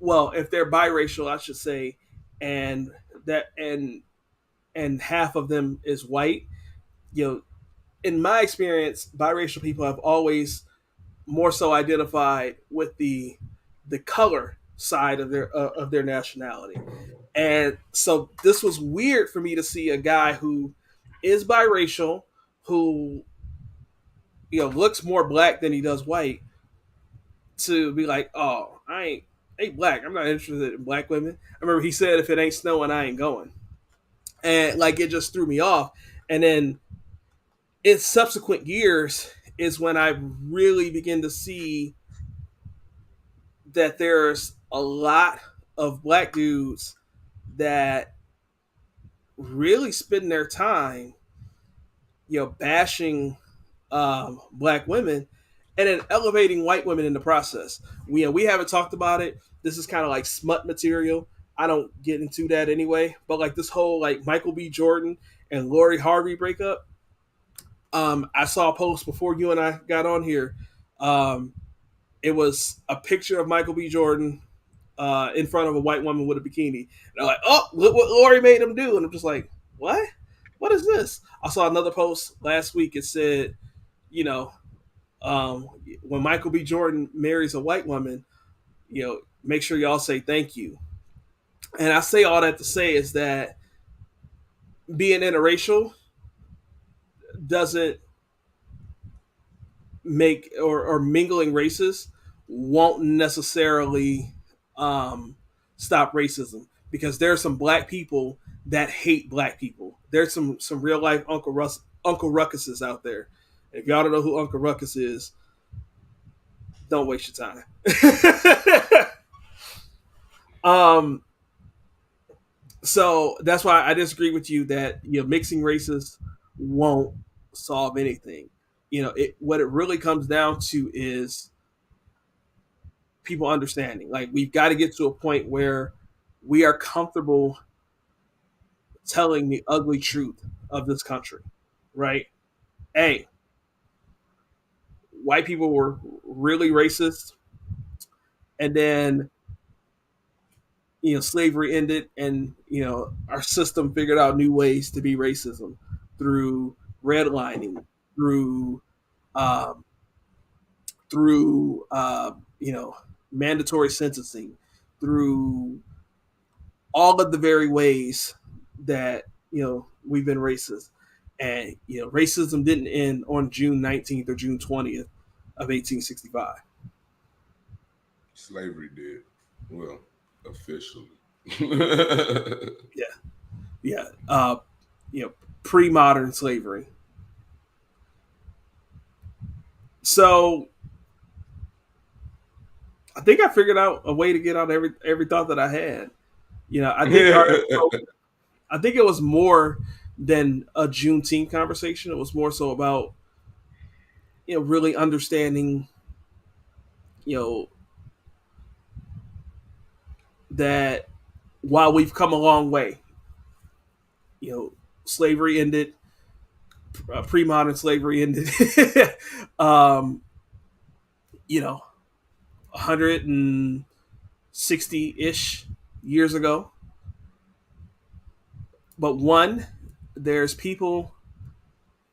if they're biracial, I should say, and that and half of them is white. You know, in my experience, biracial people have always more so identified with the color side of their nationality. And so this was weird for me to see a guy who is biracial, who looks more black than he does white, to be like, oh, I ain't black. I'm not interested in black women. I remember he said, if it ain't snowing, I ain't going. And like it just threw me off. And then in subsequent years is when I really begin to see that there's a lot of black dudes that really spend their time, bashing black women and then elevating white women in the process. We haven't talked about it. This is kind of like smut material. I don't get into that anyway. But like this whole like Michael B. Jordan and Lori Harvey breakup. I saw a post before you and I got on here. Um, it was a picture of Michael B. Jordan in front of a white woman with a bikini. And they're like, "Oh, look what Lori made him do!" And I'm just like, "What? What is this?" I saw another post last week. It said, you know, when Michael B. Jordan marries a white woman, make sure y'all say thank you. And I say all that to say is that being interracial doesn't make or mingling races won't necessarily stop racism because there are some black people that hate black people. There's some real life Uncle Ruckuses out there. If y'all don't know who Uncle Ruckus is, don't waste your time. um, so that's why I disagree with you that mixing races won't solve anything. What it really comes down to is people understanding. Like we've got to get to a point where we are comfortable telling the ugly truth of this country, right? Hey, white people were really racist, and then slavery ended, and our system figured out new ways to be racism through redlining, through um, through mandatory sentencing, through all of the very ways that we've been racist. And racism didn't end on June 19th or June 20th of 1865. Slavery did. Well, officially. Yeah, yeah. Pre-modern slavery. So I think I figured out a way to get out every thought that I had. I think I think it was more than a Juneteenth conversation. It was more so about really understanding you know that while we've come a long way, slavery ended, pre-modern slavery ended, um, 160-ish years ago. But one, there's people.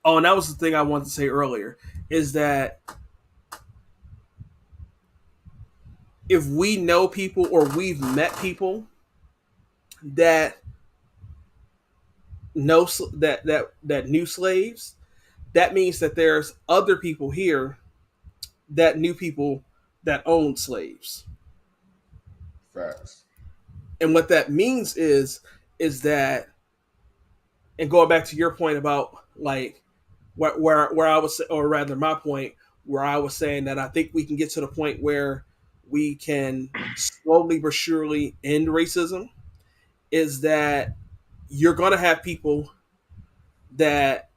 Oh, and that was the thing I wanted to say earlier is that if we know people or we've met people that know that knew slaves, that means that there's other people here that knew people that owned slaves. Facts. And what that means is that, and going back to your point about like where I was, or rather my point where I was saying that I think we can get to the point where we can slowly but surely end racism, is that you're going to have people that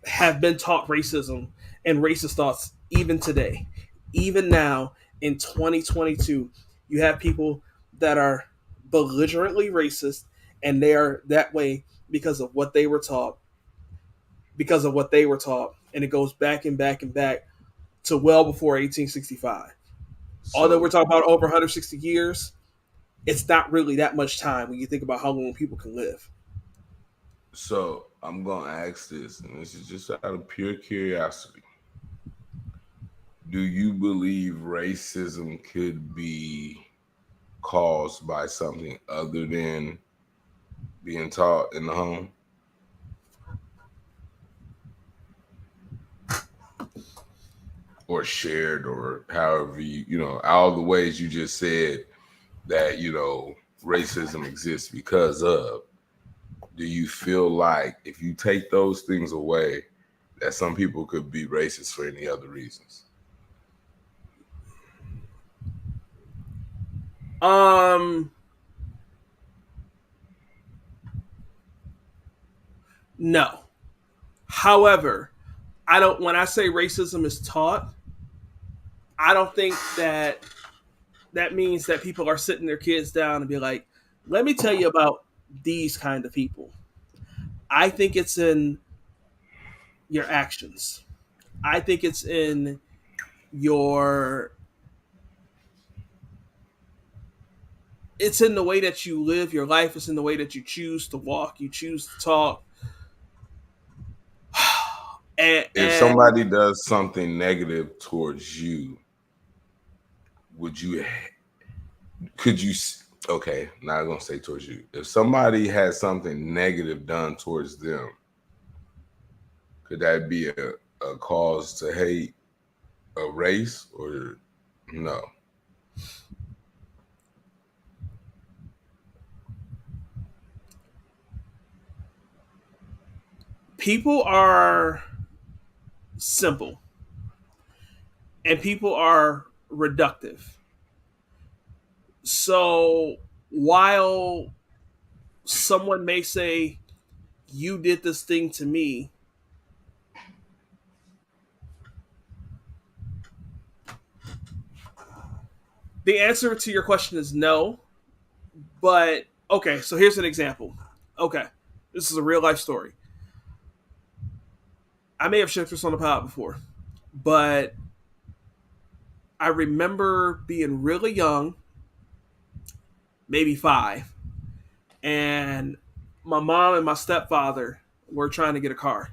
have been taught racism and racist thoughts even today, even now in 2022. You have people that are belligerently racist, and they are that way because of what they were taught, and it goes back and back and back to well before 1865. Although we're So, talking about over 160 years, it's not really that much time when you think about how long people can live. so I'm gonna ask this, and this is just out of pure curiosity. Do you believe racism could be caused by something other than being taught in the home? Or shared, or however all the ways you just said that racism exists because of. Do you feel like if you take those things away, that some people could be racist for any other reasons? Um, No. However, I don't. When I say racism is taught, I don't think that that means that people are sitting their kids down and be like, "Let me tell you about these kind of people." I think it's in your actions. I think it's in your it's in the way that you live your life. It's in the way that you choose to walk, you choose to talk. If And somebody does something negative towards you, would you could you okay, not gonna say towards you. If somebody had something negative done towards them, could that be a cause to hate a race or no? people are simple and people are reductive. So while someone may say, "You did this thing to me," the answer to your question is no. But okay, so here's an example. Okay, this is a real life story. I may have shared this on the pod before, but I remember being really young, maybe 5, and my mom and my stepfather were trying to get a car.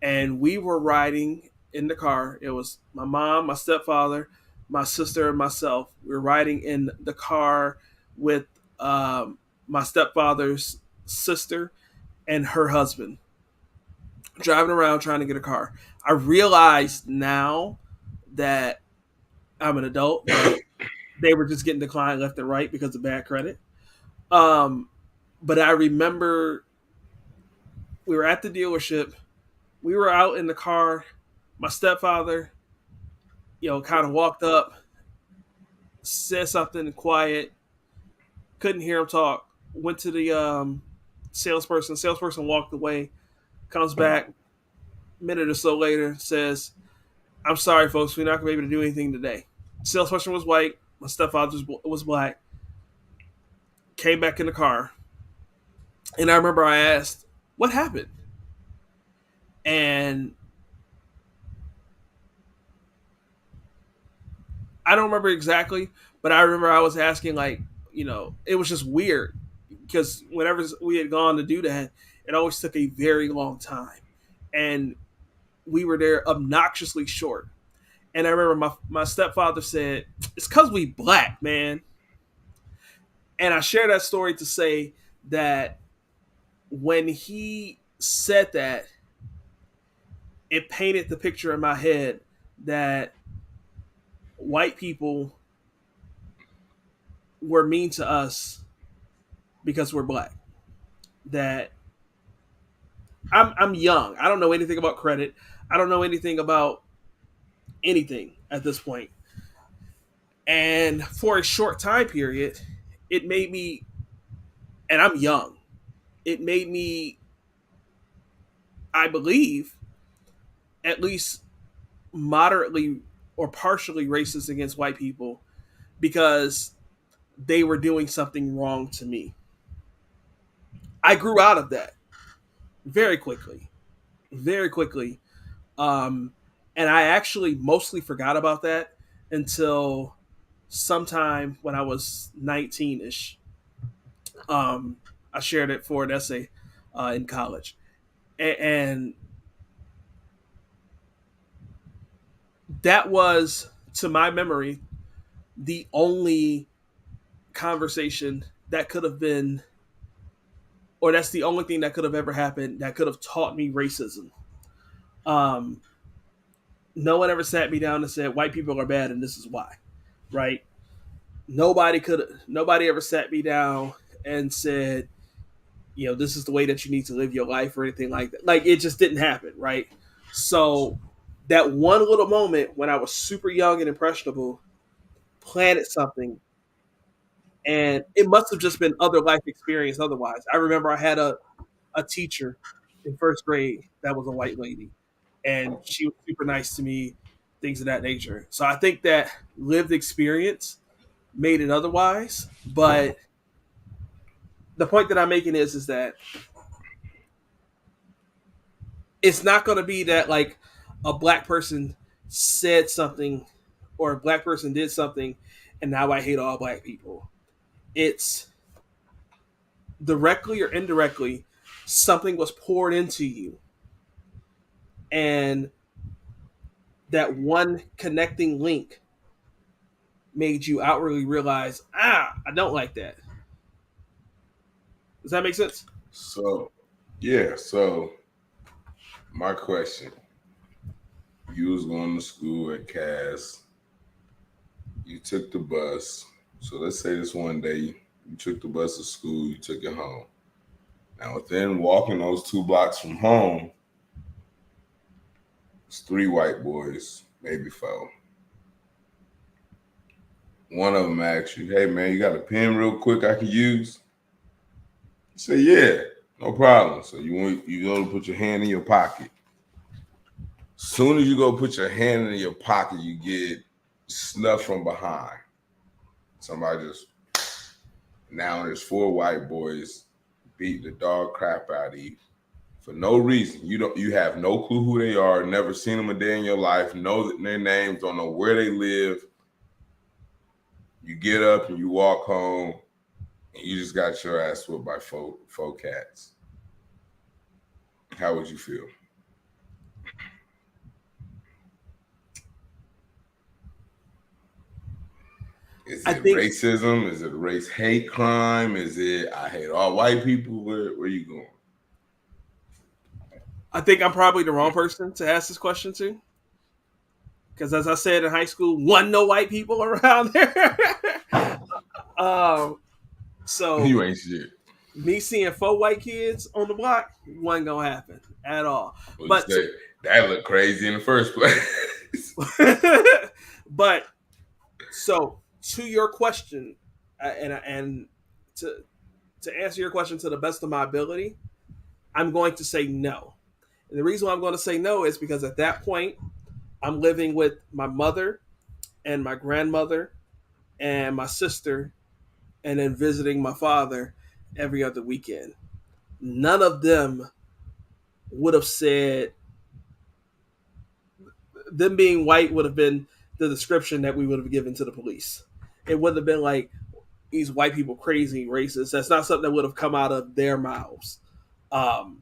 And we were riding in the car. It was my mom, my stepfather, my sister, and myself. We were riding in the car with my stepfather's sister and her husband, driving around trying to get a car. I realized now that I'm an adult that they were just getting declined left and right because of bad credit. Um, but I remember we were at the dealership. We were out in the car. My stepfather, kind of walked up, said something quiet, couldn't hear him talk. Went to the salesperson. Salesperson walked away. Comes back a minute or so later. Says, "I'm sorry, folks. We're not gonna be able to do anything today." Salesperson was white. My stepfather was black. Came back in the car, and I remember I asked, "What happened?" And I don't remember exactly, but I remember I was asking, like, it was just weird because whenever we had gone to do that, it always took a very long time, and we were there obnoxiously short. And I remember my stepfather said, "It's because we black, man." And I share that story to say that when he said that, it painted the picture in my head that white people were mean to us because we're black. That I'm young. I don't know anything about credit. I don't know anything about anything at this point. And for a short time period, it made me, and I'm young, it made me, I believe, at least moderately or partially racist against white people because they were doing something wrong to me. I grew out of that very quickly, very quickly. Um, and I actually mostly forgot about that until sometime when I was 19 ish. Um, I shared it for an essay in college. And that was, to my memory, the only conversation that could have been, or that's the only thing that could have ever happened that could have taught me racism. Um, no one ever sat me down and said white people are bad and this is why, right? Nobody ever sat me down and said, this is the way that you need to live your life or anything like that. Like, it just didn't happen, right? So that one little moment when I was super young and impressionable planted something, and it must have just been other life experience otherwise. I remember I had a teacher in first grade that was a white lady, and she was super nice to me, things of that nature. So I think that lived experience made it otherwise. But the point that I'm making is that it's not going to be that like a black person said something or a black person did something and now I hate all black people. It's directly or indirectly something was poured into you, and that one connecting link made you outwardly realize, I don't like that. Does that make sense? So, yeah. So, my question: you was going to school at Cass. You took the bus. So let's say this one day you took the bus to school. You took it home. Now, within walking those 2 blocks from home, it's 3 white boys, maybe 4. One of them asks you, "Hey man, you got a pen real quick I can use?" You say, "Yeah, no problem." So you go to put your hand in your pocket. Soon as you go put your hand in your pocket, you get snuffed from behind. Somebody just now there's 4 white boys beat the dog crap out of you for no reason. You have no clue who they are, never seen them a day in your life, know their names, don't know where they live. You get up and you walk home and you just got your ass whooped by four cats. How would you feel? Is I it think racism? Is it a race hate crime? Is it I hate all white people? Where you going? I think I'm probably the wrong person to ask this question to, because as I said in high school, one no white people around there. um, so You ain't shit. me seeing 4 white kids on the block wasn't gonna happen at all. Well, you But say that looked crazy in the first place. but so to your question, and to answer your question to the best of my ability, I'm going to say no. And the reason why I'm going to say no is because at that point, I'm living with my mother and my grandmother and my sister, and then visiting my father every other weekend. None of them would have said, them being white would have been the description that we would have given to the police. It would have been like, these white people crazy, racist. That's not something that would have come out of their mouths. Um,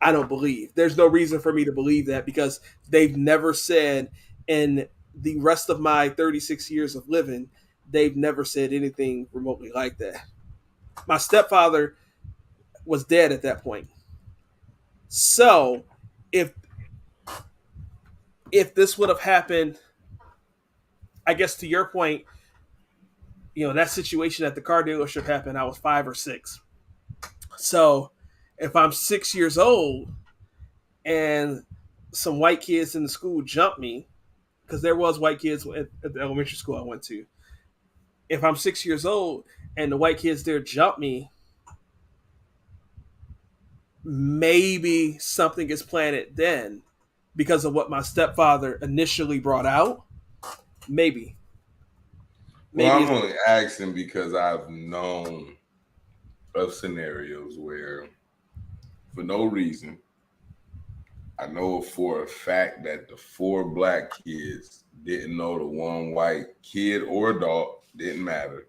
I don't believe. There's no reason for me to believe that because they've never said in the rest of my 36 years of living, they've never said anything remotely like that. My stepfather was dead at that point. So if this would have happened, I guess to your point, that situation at the car dealership happened, I was 5 or 6. So if I'm 6 years old and some white kids in the school jump me, because there was white kids at the elementary school I went to. If I'm 6 years old and the white kids there jump me, maybe something is planted then because of what my stepfather initially brought out. Maybe. Well, Maybe I'm it's only asking because I've known of scenarios where, for no reason, I know for a fact that the 4 black kids didn't know the one white kid or adult, didn't matter,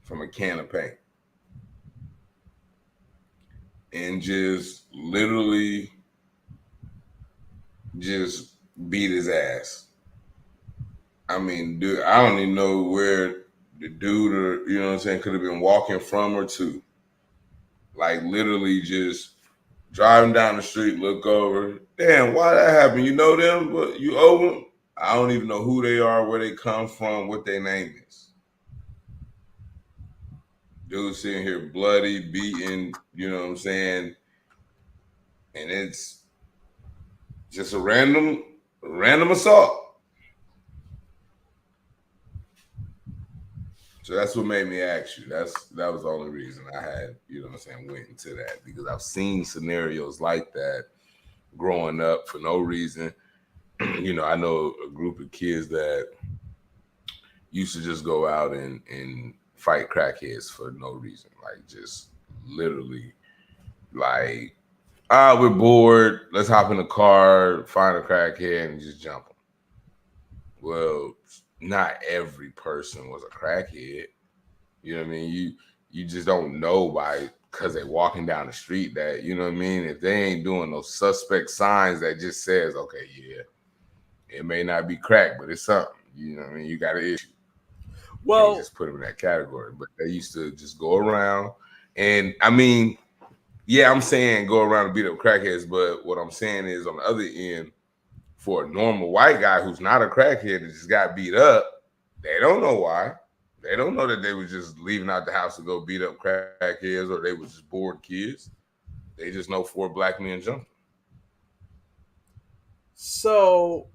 from a can of paint. And just literally just beat his ass. I mean, dude, I don't even know where the dude or you know what I'm saying could have been walking from or to. Like literally just driving down the street, look over. Damn, why that happened? You know them, but you owe them. I don't even know who they are, where they come from, what their name is. Dude sitting here bloody, beaten, you know what I'm saying? And it's just a random assault. So that's what made me ask you. That was the only reason I had, you know what I'm saying, went into that because I've seen scenarios like that growing up for no reason. I know a group of kids that used to just go out and fight crackheads for no reason, like just literally like we're bored, let's hop in the car, find a crackhead, and just jump them. Well, not every person was a crackhead. You know what I mean? You just don't know by because they walking down the street that you know what I mean. If they ain't doing those suspect signs that just says, okay, yeah, it may not be crack, but it's something. You know what I mean? You got an issue. You can't Well, just put them in that category. But they used to just go around, and I mean, yeah, I'm saying go around and beat up crackheads, but what I'm saying is on the other end, for a normal white guy who's not a crackhead that just got beat up, they don't know why. They don't know that they was just leaving out the house to go beat up crackheads or they was just bored kids. They just know four black men jumped. so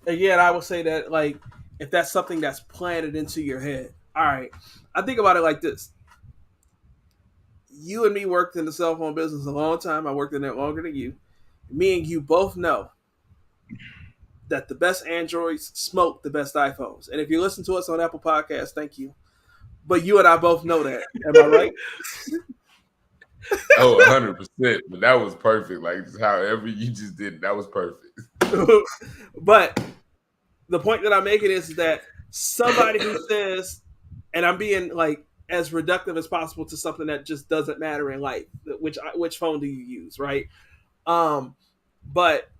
again, I would say that like if that's something that's planted into your head. All right, I think about it like this: you and me worked in the cell phone business a long time. I worked in it longer than you. Me and you both know that the best Androids smoke the best iPhones. And if you listen to us on Apple Podcasts, thank you. But you and I both know that. Am I right? Oh, 100%. But that was perfect. Like however you just did, that was perfect. But the point that I'm making is that somebody who says, and I'm being like as reductive as possible to something that just doesn't matter in life, which phone do you use, right? Um, but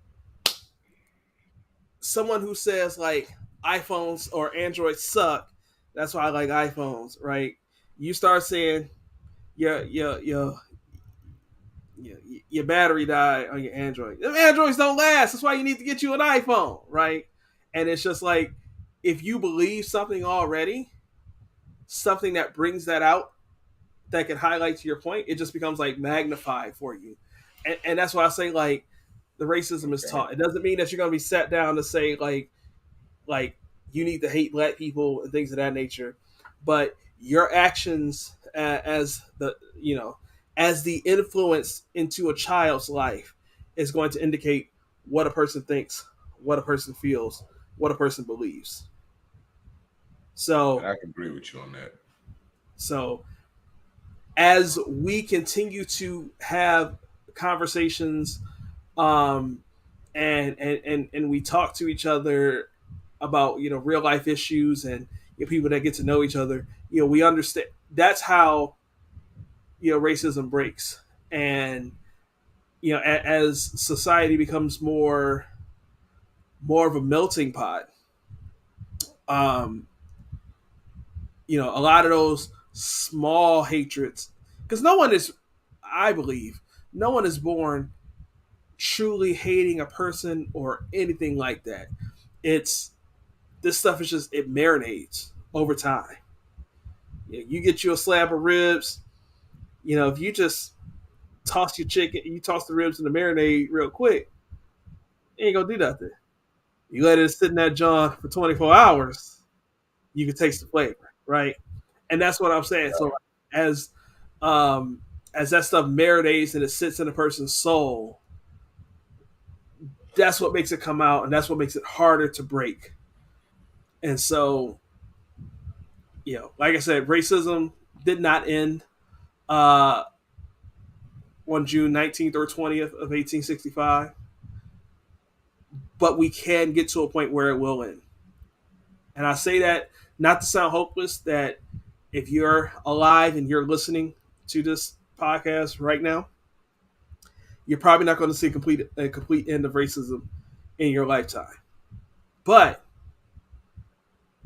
someone who says like iPhones or Androids suck, that's why I like iPhones, right? You start saying your your, your battery died on your Android. Them Androids don't last. That's why you need to get you an iPhone, right? And it's just like if you believe something already, something that brings that out that can highlight to your point, it just becomes like magnified for you. And that's why I say like the racism is Okay. taught. It doesn't mean that you're gonna be sat down to say like you need to hate black people and things of that nature, but your actions as the as the influence into a child's life is going to indicate what a person thinks, what a person feels, what a person believes. And So I can agree with you on that. so as we continue to have conversations um and we talk to each other about real life issues and people that get to know each other, we understand that's how racism breaks. And as society becomes more of a melting pot, um a lot of those small hatreds, because no one is, I believe, no one is born truly hating a person or anything like that. It's this stuff is just, it marinates over time. You get you a slab of ribs, if you just toss your chicken, you toss the ribs in the marinade real quick, it ain't gonna do nothing. You let it sit in that John for 24 hours, you can taste the flavor, right? And that's what I'm saying. So as um as that stuff marinates and it sits in a person's soul, that's what makes it come out, and that's what makes it harder to break. And so, like I said, racism did not end uh, on June 19th or 20th of 1865, but we can get to a point where it will end. And I say that not to sound hopeless, that if you're alive and you're listening to this podcast right now, you're probably not going to see a complete end of racism in your lifetime. But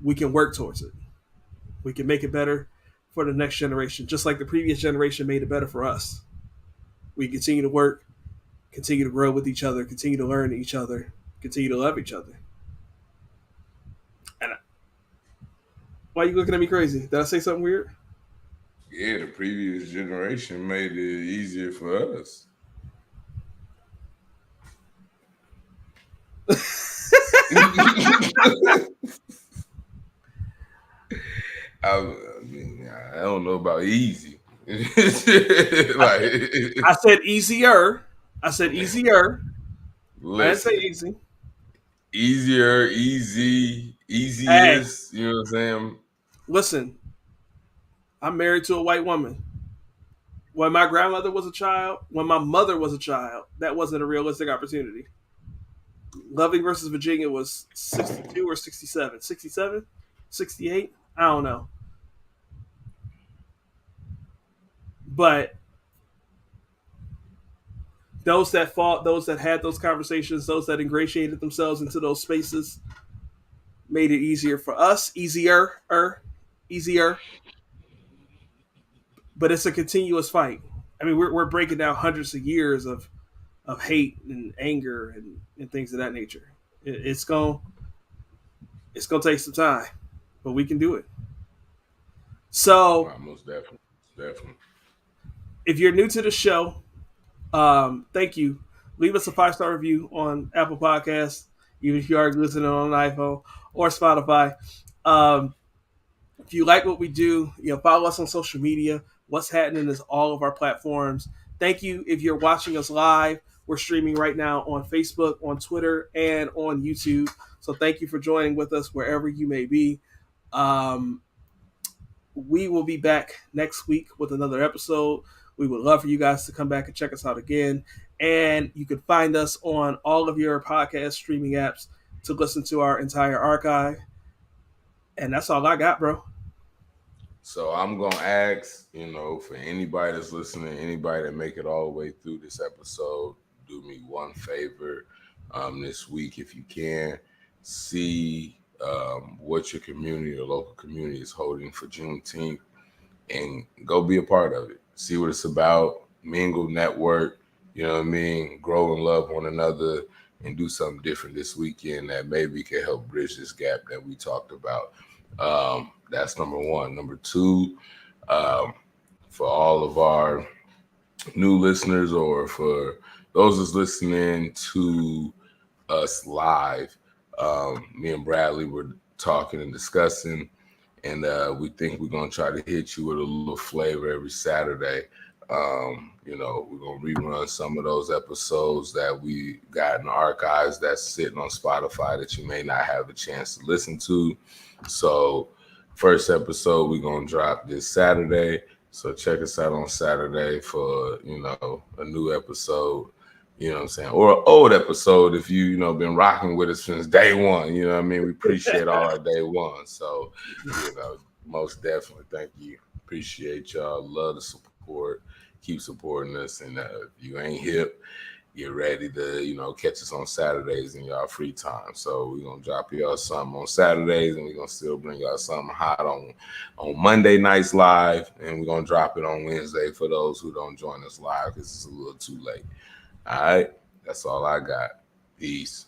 we can work towards it. We can make it better for the next generation, just like the previous generation made it better for us. We continue to work, continue to grow with each other, continue to learn each other, continue to love each other. And why are you looking at me crazy? Did I say something weird? Yeah, the previous generation made it easier for us. I mean, I don't know about easy. I Like, said, I said easier. I said easier. I didn't say listen, easy. easier, easy, Hey, easiest. You know what I'm saying? listen. I'm married to a white woman. When my grandmother was a child, when my mother was a child, that wasn't a realistic opportunity. Loving versus Virginia was 62 or 67. 67? 68? I don't know. But those that fought, those that had those conversations, those that ingratiated themselves into those spaces made it easier for us. Easier. But it's a continuous fight. I mean, we're breaking down hundreds of years of hate and anger and things of that nature. It's gonna take some time, but we can do it. So Most definitely, definitely. if you're new to the show, thank you. Leave us a 5-star review on Apple Podcasts, even if you are listening on an iPhone or Spotify. Um, if you like what we do, follow us on social media. What's happening is all of our platforms. Thank you if you're watching us live. We're streaming right now on Facebook, on Twitter, and on YouTube. So thank you for joining with us wherever you may be. Um, we will be back next week with another episode. We would love for you guys to come back and check us out again. And you can find us on all of your podcast streaming apps to listen to our entire archive. And that's all I got, bro. So I'm gonna ask, for anybody that's listening, anybody that make it all the way through this episode, do me one favor, this week if you can, see what your community or local community is holding for Juneteenth, and go be a part of it. See what it's about. Mingle, network. You know what I mean? Grow and love one another, and do something different this weekend that maybe can help bridge this gap that we talked about. That's number one. Number two, um, for all of our new listeners, or for those that's listening to us live, me and Bradley were talking and discussing, and we think we're gonna try to hit you with a little flavor every Saturday. We're gonna rerun some of those episodes that we got in the archives that's sitting on Spotify that you may not have a chance to listen to. So, first episode we're gonna drop this Saturday. So check us out on Saturday for a new episode. You know what I'm saying? Or an old episode if been rocking with us since day one. You know what I mean? We appreciate all our day one. So, most definitely thank you. Appreciate y'all. Love the support. Keep supporting us. And if you ain't hip, get ready to, catch us on Saturdays in y'all free time. So we're gonna drop y'all something on Saturdays, and we're gonna still bring y'all something hot on Monday nights live, and we're gonna drop it on Wednesday for those who don't join us live because it's a little too late. All right, that's all I got. Peace.